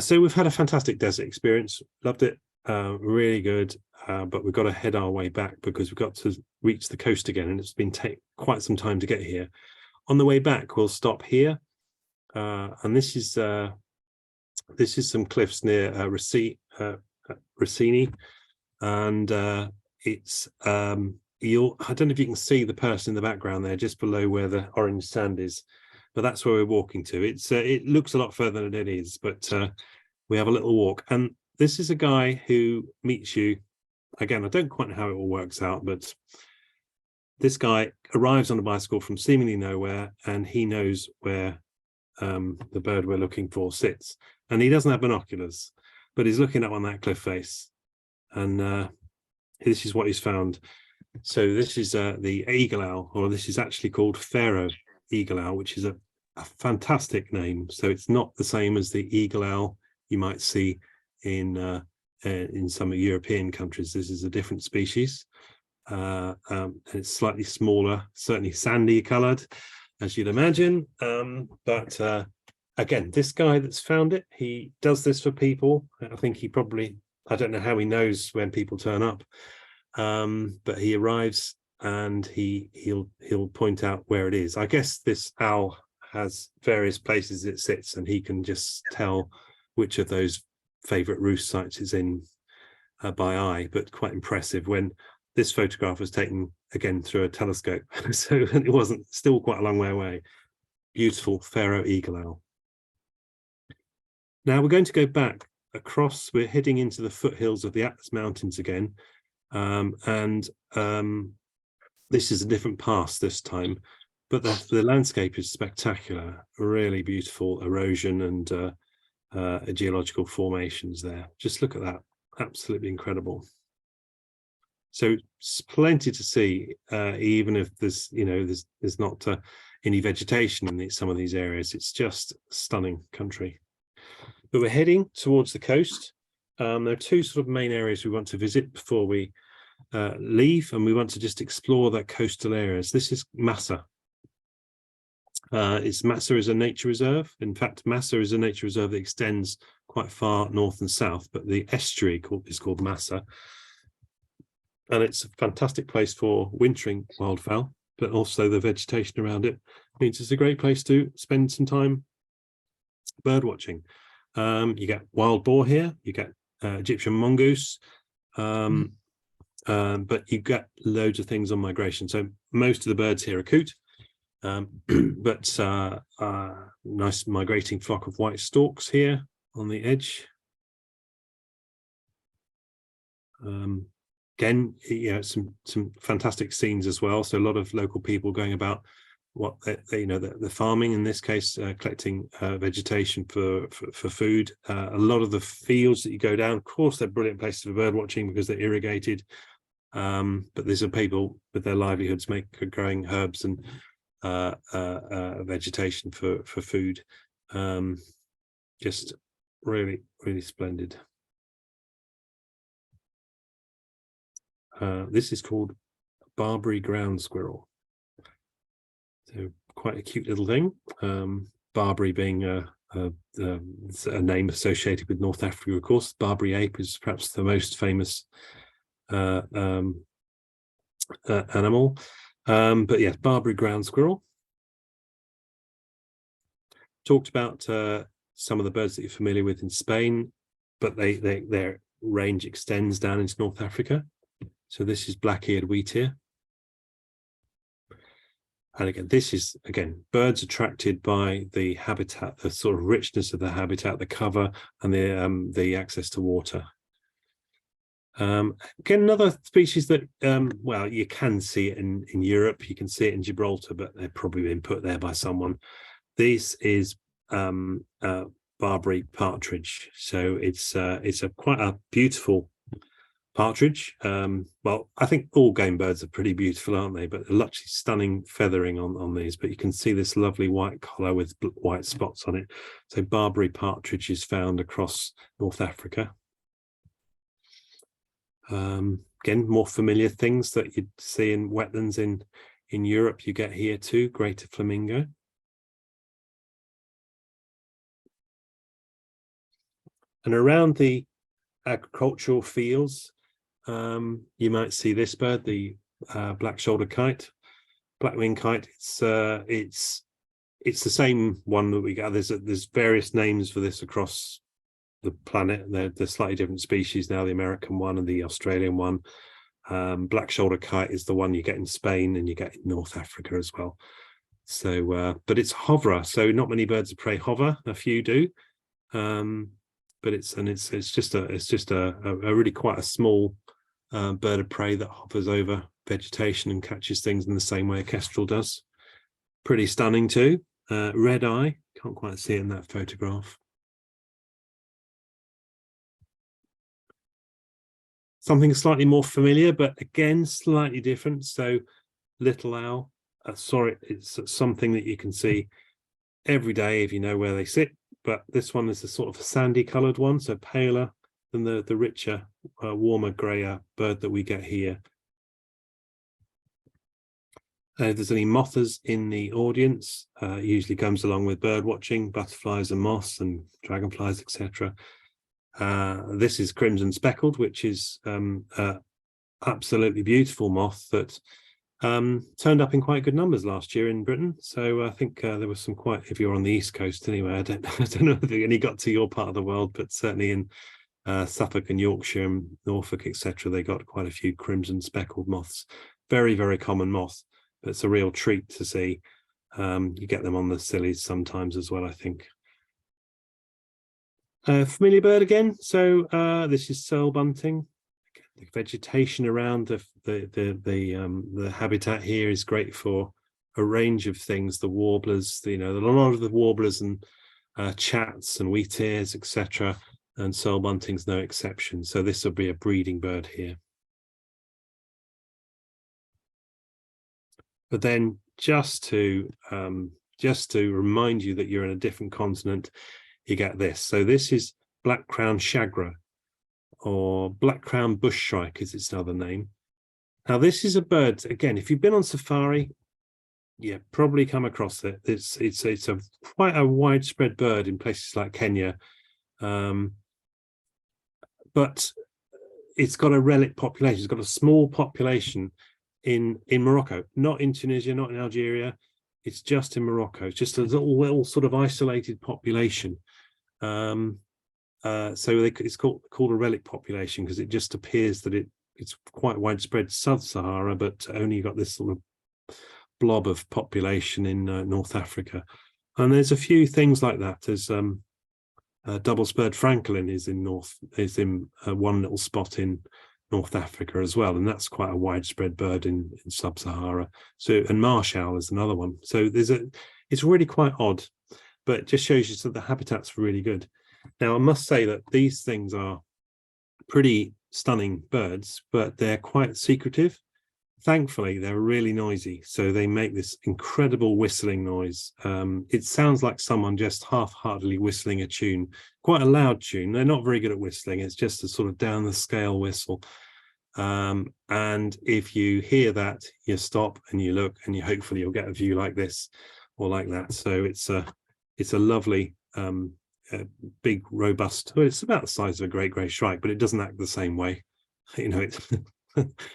So we've had a fantastic desert experience, loved it, really good. But we've got to head our way back because we've got to reach the coast again, and it's been quite some time to get here. On the way back, we'll stop here, and this is some cliffs near Racini, and it's I don't know if you can see the person in the background there, just below where the orange sand is, but that's where we're walking to. It looks a lot further than it is, but we have a little walk, and this is a guy who meets you. Again, I don't quite know how it all works out, but this guy arrives on a bicycle from seemingly nowhere, and he knows where the bird we're looking for sits. And he doesn't have binoculars, but he's looking up on that cliff face, and this is what he's found. So this is the eagle owl, or this is actually called Pharaoh eagle owl, which is a fantastic name. So it's not the same as the eagle owl you might see in some European countries. This is a different species, and it's slightly smaller, certainly sandy coloured, as you'd imagine. But again, this guy that's found it, he does this for people. I think I don't know how he knows when people turn up, but he arrives and he'll point out where it is. I guess this owl has various places it sits, and he can just tell which of those favorite roost sites is in by eye. But quite impressive when this photograph was taken again through a telescope, so it wasn't still quite a long way away. Beautiful Pharaoh eagle owl. Now we're going to go back across. We're heading into the foothills of the Atlas Mountains again, and this is a different pass this time, but the landscape is spectacular, really beautiful erosion and geological formations there. Just look at that, absolutely incredible. So it's plenty to see, even if there's not any vegetation in some of these areas. It's just stunning country. But we're heading towards the coast. There are two sort of main areas we want to visit before we leave, and we want to just explore the coastal areas. This is Massa. Massa is a nature reserve. In fact, Massa is a nature reserve that extends quite far north and south, but the estuary is called Massa. And it's a fantastic place for wintering wildfowl. but also the vegetation around it means it's a great place to spend some time bird watching. You get wild boar here, you get Egyptian mongoose, but you get loads of things on migration. So most of the birds here are coot, but nice migrating flock of white storks here on the edge. Again, some fantastic scenes as well. So a lot of local people going about what the farming, in this case, collecting vegetation for food. A lot of the fields that you go down, of course, they're brilliant places for bird watching because they're irrigated. But these are people with their livelihoods growing herbs and vegetation for food. Just really, really splendid. This is called Barbary ground squirrel. So quite a cute little thing. Barbary being a name associated with North Africa, of course. Barbary ape is perhaps the most famous animal. But yes, Barbary ground squirrel. Talked about some of the birds that you're familiar with in Spain, but their range extends down into North Africa. So this is black-eared wheatear. And again, this is, birds attracted by the habitat, the sort of richness of the habitat, the cover, and the access to water. Again, another species that, well, you can see it in Europe, you can see it in Gibraltar, but they've probably been put there by someone. This is Barbary partridge. So it's quite a beautiful partridge. Well, I think all game birds are pretty beautiful, aren't they? But actually stunning feathering on these. But you can see this lovely white collar with white spots on it. So Barbary partridge is found across North Africa. Again, more familiar things that you'd see in wetlands in Europe, you get here too. Greater flamingo. And around the agricultural fields, you might see this bird, the black-shouldered kite, black-winged kite. It's the same one that we got. There's various names for this across the planet. They're slightly different species now. The American one and the Australian one. Black-shouldered kite is the one you get in Spain and you get in North Africa as well. So, but it's hoverer. So not many birds of prey hover. A few do. But it's just a really quite a small bird of prey that hovers over vegetation and catches things in the same way a kestrel does. Pretty stunning too. Red eye, can't quite see it in that photograph. Something slightly more familiar, but again slightly different. So little owl. Sorry, it's something that you can see every day if you know where they sit. But this one is a sort of sandy coloured one, so paler than the richer, warmer, greyer bird that we get here. If there's any mothers in the audience, it usually comes along with bird watching, butterflies and moths and dragonflies, etc. This is crimson speckled, which is absolutely beautiful moth that turned up in quite good numbers last year in Britain. So I think there was some quite, if you're on the East Coast anyway, I don't know if any got to your part of the world, but certainly in Suffolk and Yorkshire and Norfolk, etc., they got quite a few crimson speckled moths. Very, very common moth, but it's a real treat to see. You get them on the Scillies sometimes as well, I think. Familiar bird again. So this is searle bunting. The vegetation around the habitat here is great for a range of things. The warblers, a lot of the warblers and chats and wheatears, etc. And searle bunting's no exception. So this will be a breeding bird here. But then just to remind you that you're in a different continent, you get this. So this is black-crowned shagra, or black-crowned bush shrike is its other name. Now this is a bird, again, if you've been on safari, you probably come across it. It's quite a widespread bird in places like Kenya, but it's got a relic population. It's got a small population in Morocco, not in Tunisia, not in Algeria. It's just in Morocco. It's just a little sort of isolated population. So it's called a relic population because it just appears that it's quite widespread sub-Sahara, but only got this sort of blob of population in North Africa. And there's a few things like that. There's double-spurred francolin is in one little spot in North Africa as well, and that's quite a widespread bird in sub-Sahara. So, and marsh owl is another one. So it's really quite odd, but it just shows you that the habitat's really good. Now, I must say that these things are pretty stunning birds, but they're quite secretive. Thankfully, they're really noisy, so they make this incredible whistling noise. It sounds like someone just half-heartedly whistling a tune, quite a loud tune. They're not very good at whistling. It's just a sort of down the scale whistle. And if you hear that, you stop and you look, and hopefully you'll get a view like this or like that. So it's a lovely, big, robust. Well, it's about the size of a great grey shrike, but it doesn't act the same way. You know, it's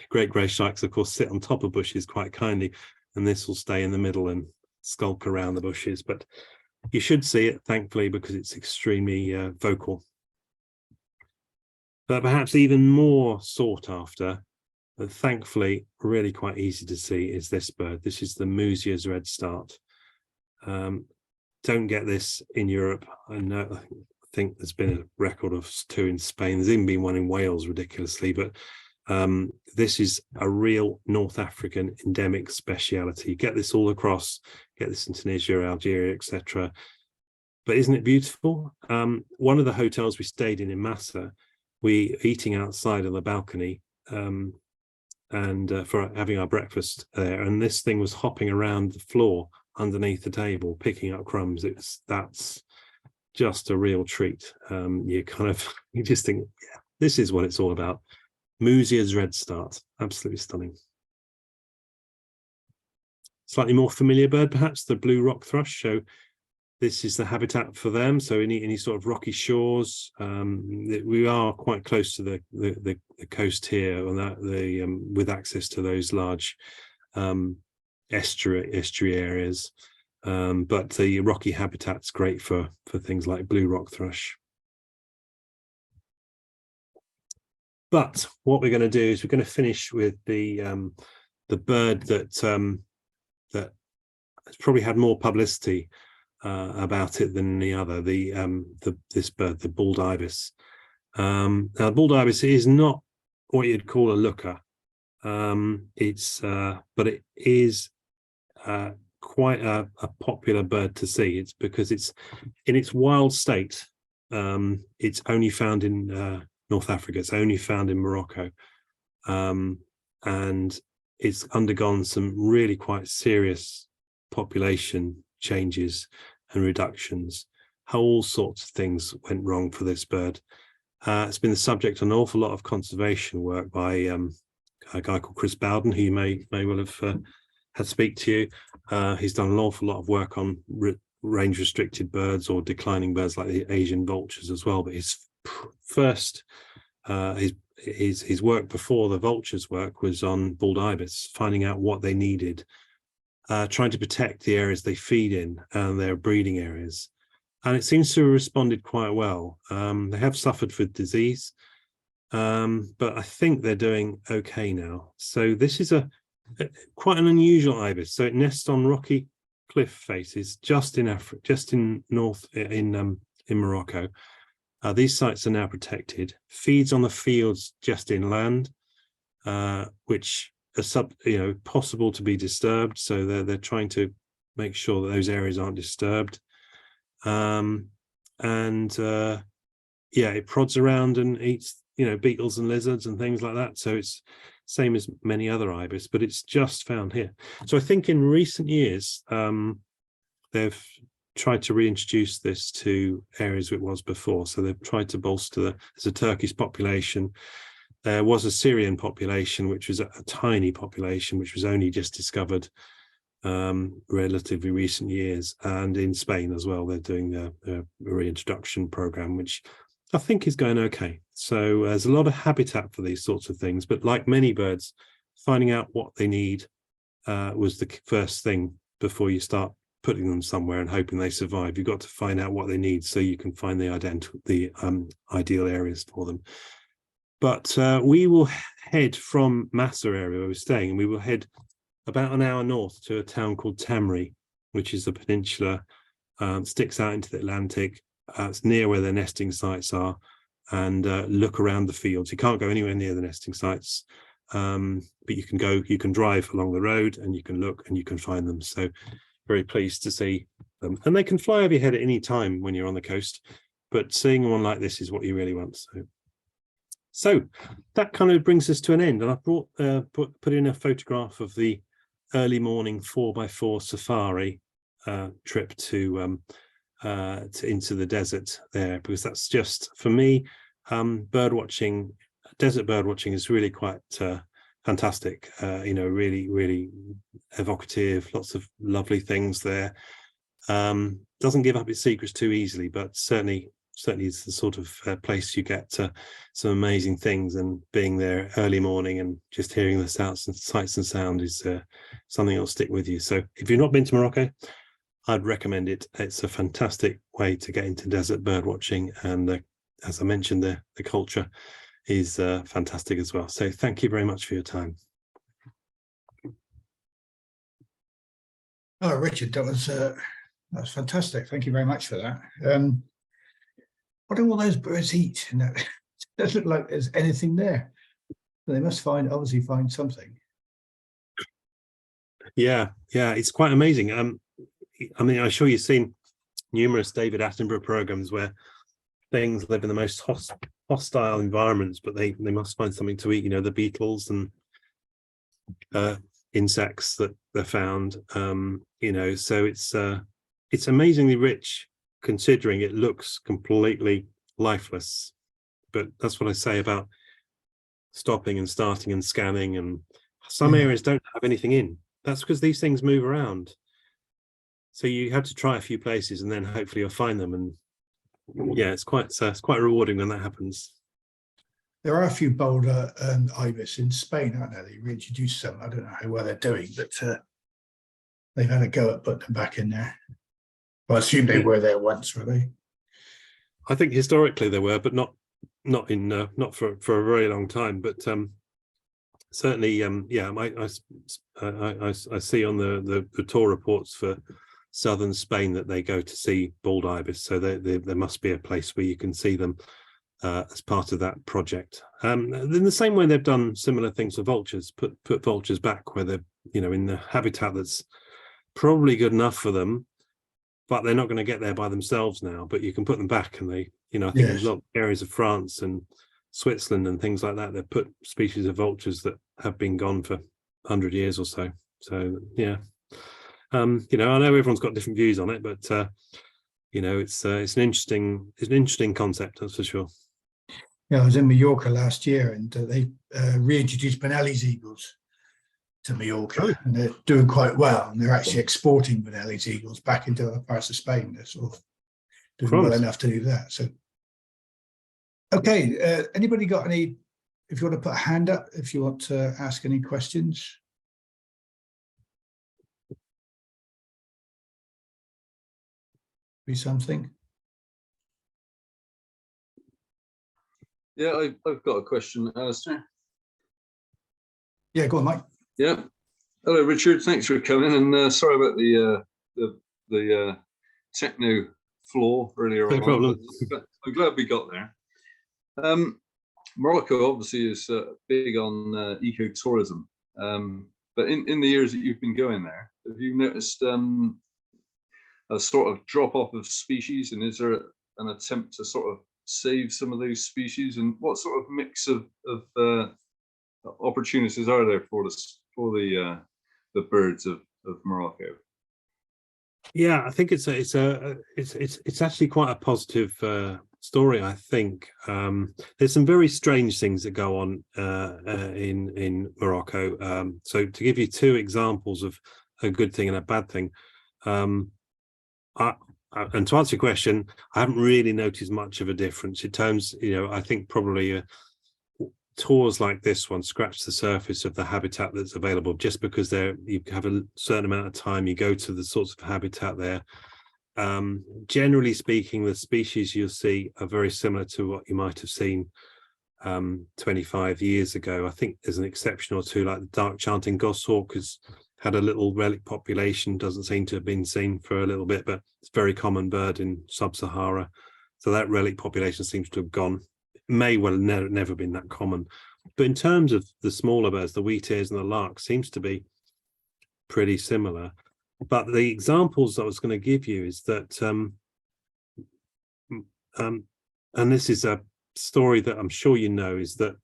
great grey shrikes, of course, sit on top of bushes quite kindly, and this will stay in the middle and skulk around the bushes. But you should see it, thankfully, because it's extremely vocal. But perhaps even more sought after, but thankfully really quite easy to see, is this bird. This is the Musia's redstart. Don't get this in Europe. I think there's been a record of 2 in Spain. There's even been one in Wales, ridiculously, but this is a real North African endemic speciality. Get this all across, get this in Tunisia, Algeria, etc. But isn't it beautiful? One of the hotels we stayed in Massa, we eating outside on the balcony and for having our breakfast there, and this thing was hopping around the floor underneath the table, picking up crumbs. That's just a real treat. You just think, yeah, this is what it's all about. Musia's redstart, absolutely stunning. Slightly more familiar bird, perhaps, the blue rock thrush. So this is the habitat for them. So any sort of rocky shores. We are quite close to the coast here, on that with access to those large estuary areas. But the rocky habitat's great for things like blue rock thrush. But what we're going to do is we're going to finish with the bird that has probably had more publicity about it than the other. This bird, the bald ibis. Now, the bald ibis is not what you'd call a looker. But it is quite a popular bird to see. It's because it's in its wild state. It's only found in North Africa. It's only found in Morocco, and it's undergone some really quite serious population changes and reductions. All sorts of things went wrong for this bird. It's been the subject of an awful lot of conservation work by a guy called Chris Bowden, who you may well have had speak to you. He's done an awful lot of work on range restricted birds or declining birds like the Asian vultures as well. But his first his work before the vultures work was on bald ibis, finding out what they needed, trying to protect the areas they feed in and their breeding areas. And it seems to have responded quite well. They have suffered with disease, but I think they're doing okay now. So this is quite an unusual ibis. So it nests on rocky cliff faces just in Africa, just in Morocco. These sites are now protected. Feeds on the fields just inland, which are possible to be disturbed. So they're trying to make sure that those areas aren't disturbed. It prods around and eats beetles and lizards and things like that. So it's same as many other ibis, but it's just found here. So I think in recent years they've tried to reintroduce this to areas it was before. So they've tried to bolster there's a Turkish population. There was a Syrian population, which was a tiny population, which was only just discovered relatively recent years. And in Spain as well, they're doing a reintroduction program, which I think is going okay. So there's a lot of habitat for these sorts of things, but like many birds, finding out what they need was the first thing before you start putting them somewhere and hoping they survive. You've got to find out what they need so you can find the ideal areas for them. But we will head from Massa area where we're staying, and we will head about an hour north to a town called Tamri, which is a peninsula, sticks out into the Atlantic. It's near where their nesting sites are, and look around the fields. You can't go anywhere near the nesting sites, but you can drive along the road and you can look and you can find them. So very pleased to see them, and they can fly over your head at any time when you're on the coast, but seeing one like this is what you really want. So that kind of brings us to an end, and I brought put in a photograph of the early morning 4x4 safari trip to into the desert there, because that's just, for me, desert bird watching is really quite fantastic. Really evocative, lots of lovely things there. Doesn't give up its secrets too easily, but certainly it's the sort of place you get some amazing things, and being there early morning and just hearing the sights and sound is something that'll stick with you. So if you've not been to Morocco, I'd recommend it. It's a fantastic way to get into desert bird watching, and as I mentioned, the culture is fantastic as well. So thank you very much for your time. Oh, Richard, that was fantastic. Thank you very much for that. What do all those birds eat? And that doesn't look like there's anything there. They must obviously find something. Yeah, it's quite amazing. I mean, I'm sure you've seen numerous David Attenborough programs where things live in the most hostile environments, but they must find something to eat. The beetles and insects that they're found. So it's amazingly rich, considering it looks completely lifeless. But that's what I say about stopping and starting and scanning. And some areas don't have anything in. That's because these things move around. So you have to try a few places, and then hopefully you'll find them. And yeah, it's quite rewarding when that happens. There are a few boulder ibis in Spain, aren't there? They reintroduced some. I don't know how well they're doing, but they've had a go at putting them back in there. Well, I assume they were there once, were they? I think historically they were, but not for a very long time. But certainly, I see on the tour reports for southern Spain that they go to see bald ibis, so there must be a place where you can see them as part of that project. In the same way they've done similar things for vultures, put vultures back where they're in the habitat that's probably good enough for them, but they're not going to get there by themselves now. But you can put them back, and they I think in a lot of areas of France and Switzerland and things like that, they've put species of vultures that have been gone for 100 years or so. So yeah. I know everyone's got different views on it, but it's an interesting concept, that's for sure. Yeah, I was in Mallorca last year, and they reintroduced Benelli's eagles to Mallorca, and they're doing quite well. And they're actually exporting Benelli's eagles back into other parts of Spain. They're sort of doing well enough to do that. So, okay, anybody got any? If you want to put a hand up, if you want to ask any questions. Be something. Yeah, I've got a question, Alistair. Yeah, go on, Mike. Yeah. Hello, Richard. Thanks for coming. And sorry about the techno flaw earlier on. Problem. I'm glad we got there. Morocco obviously is big on ecotourism. But in the years that you've been going there, have you noticed a sort of drop off of species, and is there an attempt to sort of save some of those species, and what sort of mix of opportunities are there for the birds of Morocco? Yeah, I think it's actually quite a positive story. I think there's some very strange things that go on in Morocco. So to give you two examples of a good thing and a bad thing, and to answer your question, I haven't really noticed much of a difference in terms. I think probably tours like this one scratch the surface of the habitat that's available, just because you have a certain amount of time, you go to the sorts of habitat there. Generally speaking, the species you'll see are very similar to what you might have seen 25 years ago. I think there's an exception or two, like the dark chanting goshawk has had a little relic population, doesn't seem to have been seen for a little bit, but it's a very common bird in sub-Sahara. So that relic population seems to have gone. It may well never been that common. But in terms of the smaller birds, the wheatears and the lark seems to be pretty similar. But the examples I was going to give you is that, and this is a story that I'm sure you know, is that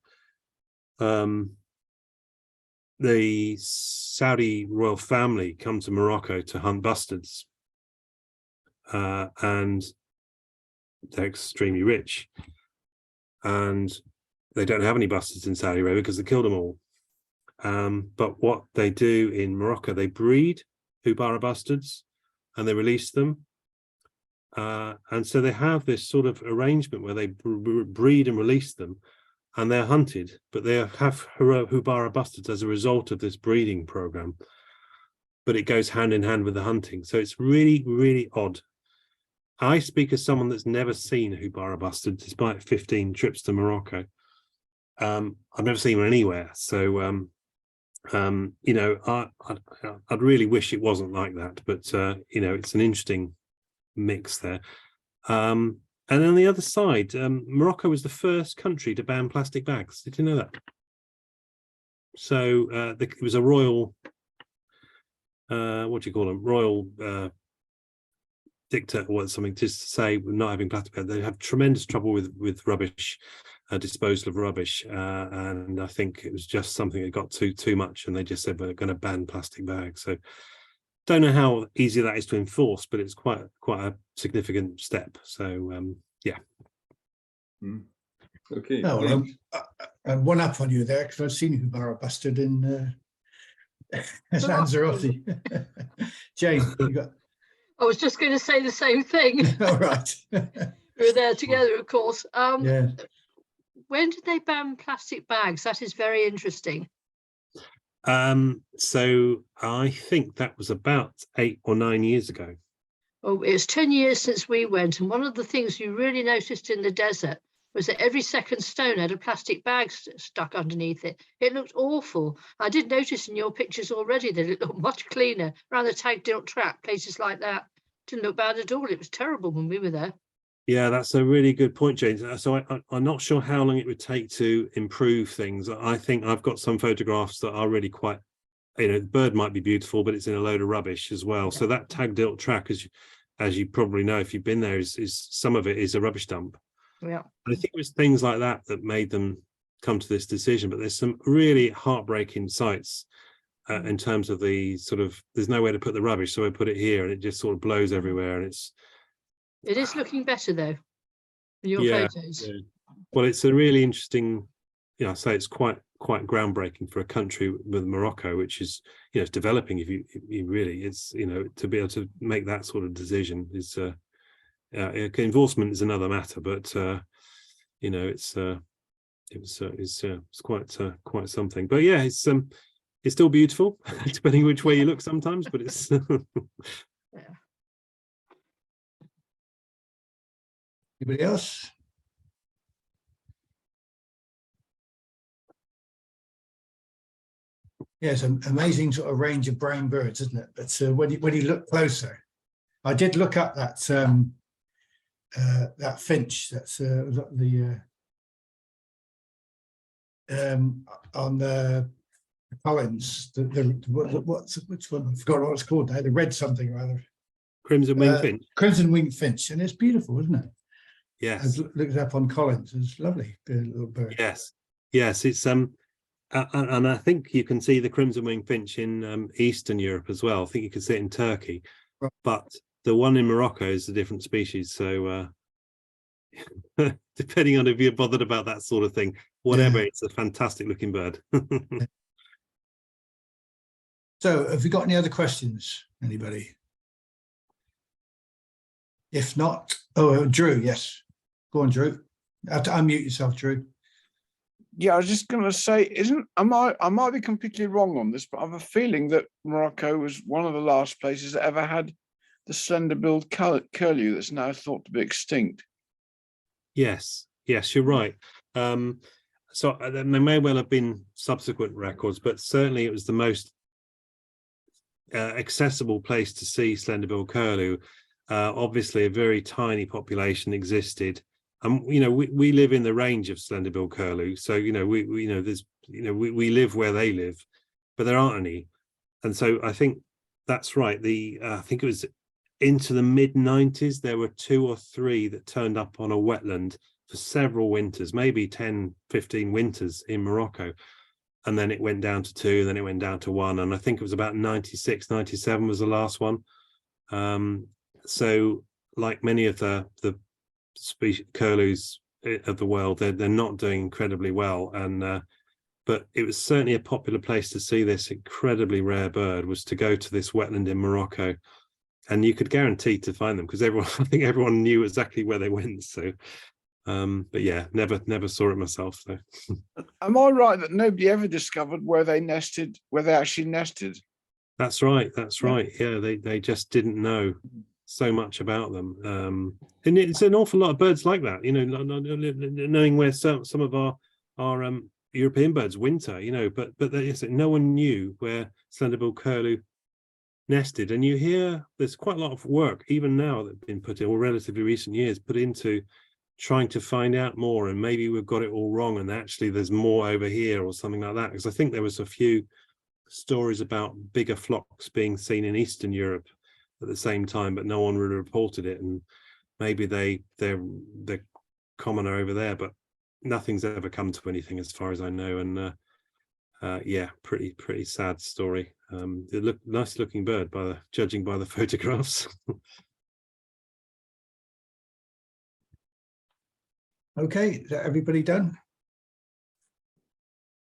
the Saudi royal family come to Morocco to hunt bustards, and they're extremely rich, and they don't have any bustards in Saudi Arabia because they killed them all. But what they do in Morocco, they breed Houbara bustards and they release them. And so they have this sort of arrangement where they breed and release them, and they're hunted, but they have Houbara bustards as a result of this breeding program. But it goes hand in hand with the hunting. So it's really, really odd. I speak as someone that's never seen a Houbara bustard, despite 15 trips to Morocco. I've never seen one anywhere. So, you know, I'd really wish it wasn't like that. But, you know, it's an interesting mix there. And on the other side, Morocco was the first country to ban plastic bags. Did you know that? So it was a royal, what do you call them? Royal dictate or something, just to say we're not having plastic bags. They have tremendous trouble with rubbish, disposal of rubbish, and I think it was just something that got too much, and they just said we're going to ban plastic bags. So don't know how easy that is to enforce, but it's quite a significant step. So yeah. Okay. Oh, well, I'm one up on you there, because I've seen Houbara bustard in Lanzarote. Jane, you got... I was just going to say the same thing. All right. We were there together, of course. Yeah. When did they ban plastic bags? That is very interesting. So I think that was about 8 or 9 years ago. Oh, it's 10 years since we went, and one of the things you really noticed in the desert was that every second stone had a plastic bag stuck underneath it. It looked awful. I did notice in your pictures already that it looked much cleaner around the Tag Dilt Trap, places like that. Didn't look bad at all. It was terrible when we were there. Yeah, that's a really good point, James. So I'm not sure how long it would take to improve things. I think I've got some photographs that are really quite, you know, the bird might be beautiful, but it's in a load of rubbish as well. So that Tag Dilt Track, as you probably know, if you've been there, is some of it is a rubbish dump. Yeah, I think it was things like that made them come to this decision. But there's some really heartbreaking sights in terms of the sort of, there's nowhere to put the rubbish, so I put it here, and it just sort of blows everywhere. And it is looking better though in your photos. Yeah. Well, it's a really interesting, you know, I say it's quite groundbreaking for a country with Morocco, which is, you know, it's developing. If you really, it's, you know, to be able to make that sort of decision is enforcement is another matter, but you know, it's quite something. But yeah, it's still beautiful, depending which way you look sometimes. But it's yeah. Anybody else? Yeah, it's an amazing sort of range of brown birds, isn't it? But when you look closer, I did look up that that finch. That's the on the Collins. Which one? I forgot what it's called now. The red something or other. Crimson winged finch. Crimson winged finch, and it's beautiful, isn't it? Yes. I looked it up on Collins. It's lovely, little bird. Yes, it's and I think you can see the crimson winged finch in Eastern Europe as well. I think you can see it in Turkey, right. But the one in Morocco is a different species. So depending on if you're bothered about that sort of thing, whatever, it's a fantastic looking bird. So have you got any other questions, anybody? If not, Drew, yes. Go on, Drew. You have to unmute yourself, Drew. Yeah, I was just going to say, I might be completely wrong on this, but I have a feeling that Morocco was one of the last places that ever had the slender-billed curlew that's now thought to be extinct. Yes, you're right. So there may well have been subsequent records, but certainly it was the most accessible place to see slender-billed curlew. Obviously, a very tiny population existed. We live in the range of slender-billed curlew, so we live where they live, but there aren't any. And so I think that's right. I think it was into the mid-90s, there were 2 or 3 that turned up on a wetland for several winters, maybe 10, 15 winters in Morocco. And then it went down to 2, then it went down to 1. And I think it was about 96, 97 was the last one. So like many of the species curlews of the world, they're not doing incredibly well. And but it was certainly a popular place to see this incredibly rare bird, was to go to this wetland in Morocco. And you could guarantee to find them because I think everyone knew exactly where they went. So, but yeah, never saw it myself. So, am I right that nobody ever discovered where they actually nested? That's right. Yeah, they just didn't know so much about them. And it's an awful lot of birds like that. Knowing where some of our European birds winter. But no one knew where slender-billed curlew nested. And you hear there's quite a lot of work even now that's been put in, or relatively recent years, put into trying to find out more, and maybe we've got it all wrong and actually there's more over here or something like that, because I think there was a few stories about bigger flocks being seen in Eastern Europe at the same time, but no one really reported it, and maybe they're commoner over there, but nothing's ever come to anything as far as I know. And yeah, pretty sad story. Nice looking bird, judging by the photographs. Okay, is that everybody done?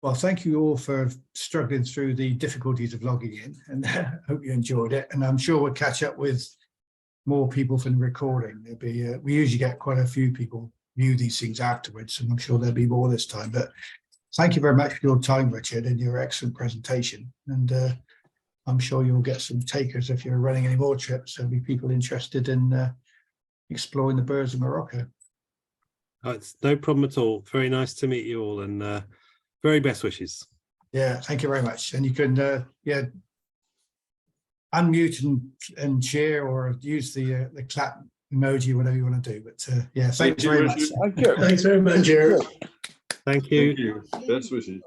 Well, thank you all for struggling through the difficulties of logging in, and hope you enjoyed it. And I'm sure we'll catch up with more people from the recording. There'll be we usually get quite a few people view these things afterwards, and I'm sure there'll be more this time. But thank you very much for your time, Richard, and your excellent presentation. And I'm sure you'll get some takers if you're running any more trips. There'll be people interested in exploring the birds of Morocco. It's no problem at all. Very nice to meet you all, and very best wishes. Yeah, thank you very much. And you can unmute and share, or use the clap emoji, whatever you want to do. But yeah, thanks very much. Thank you. Thanks very much, Jared. Thank you. Thank you. Best wishes.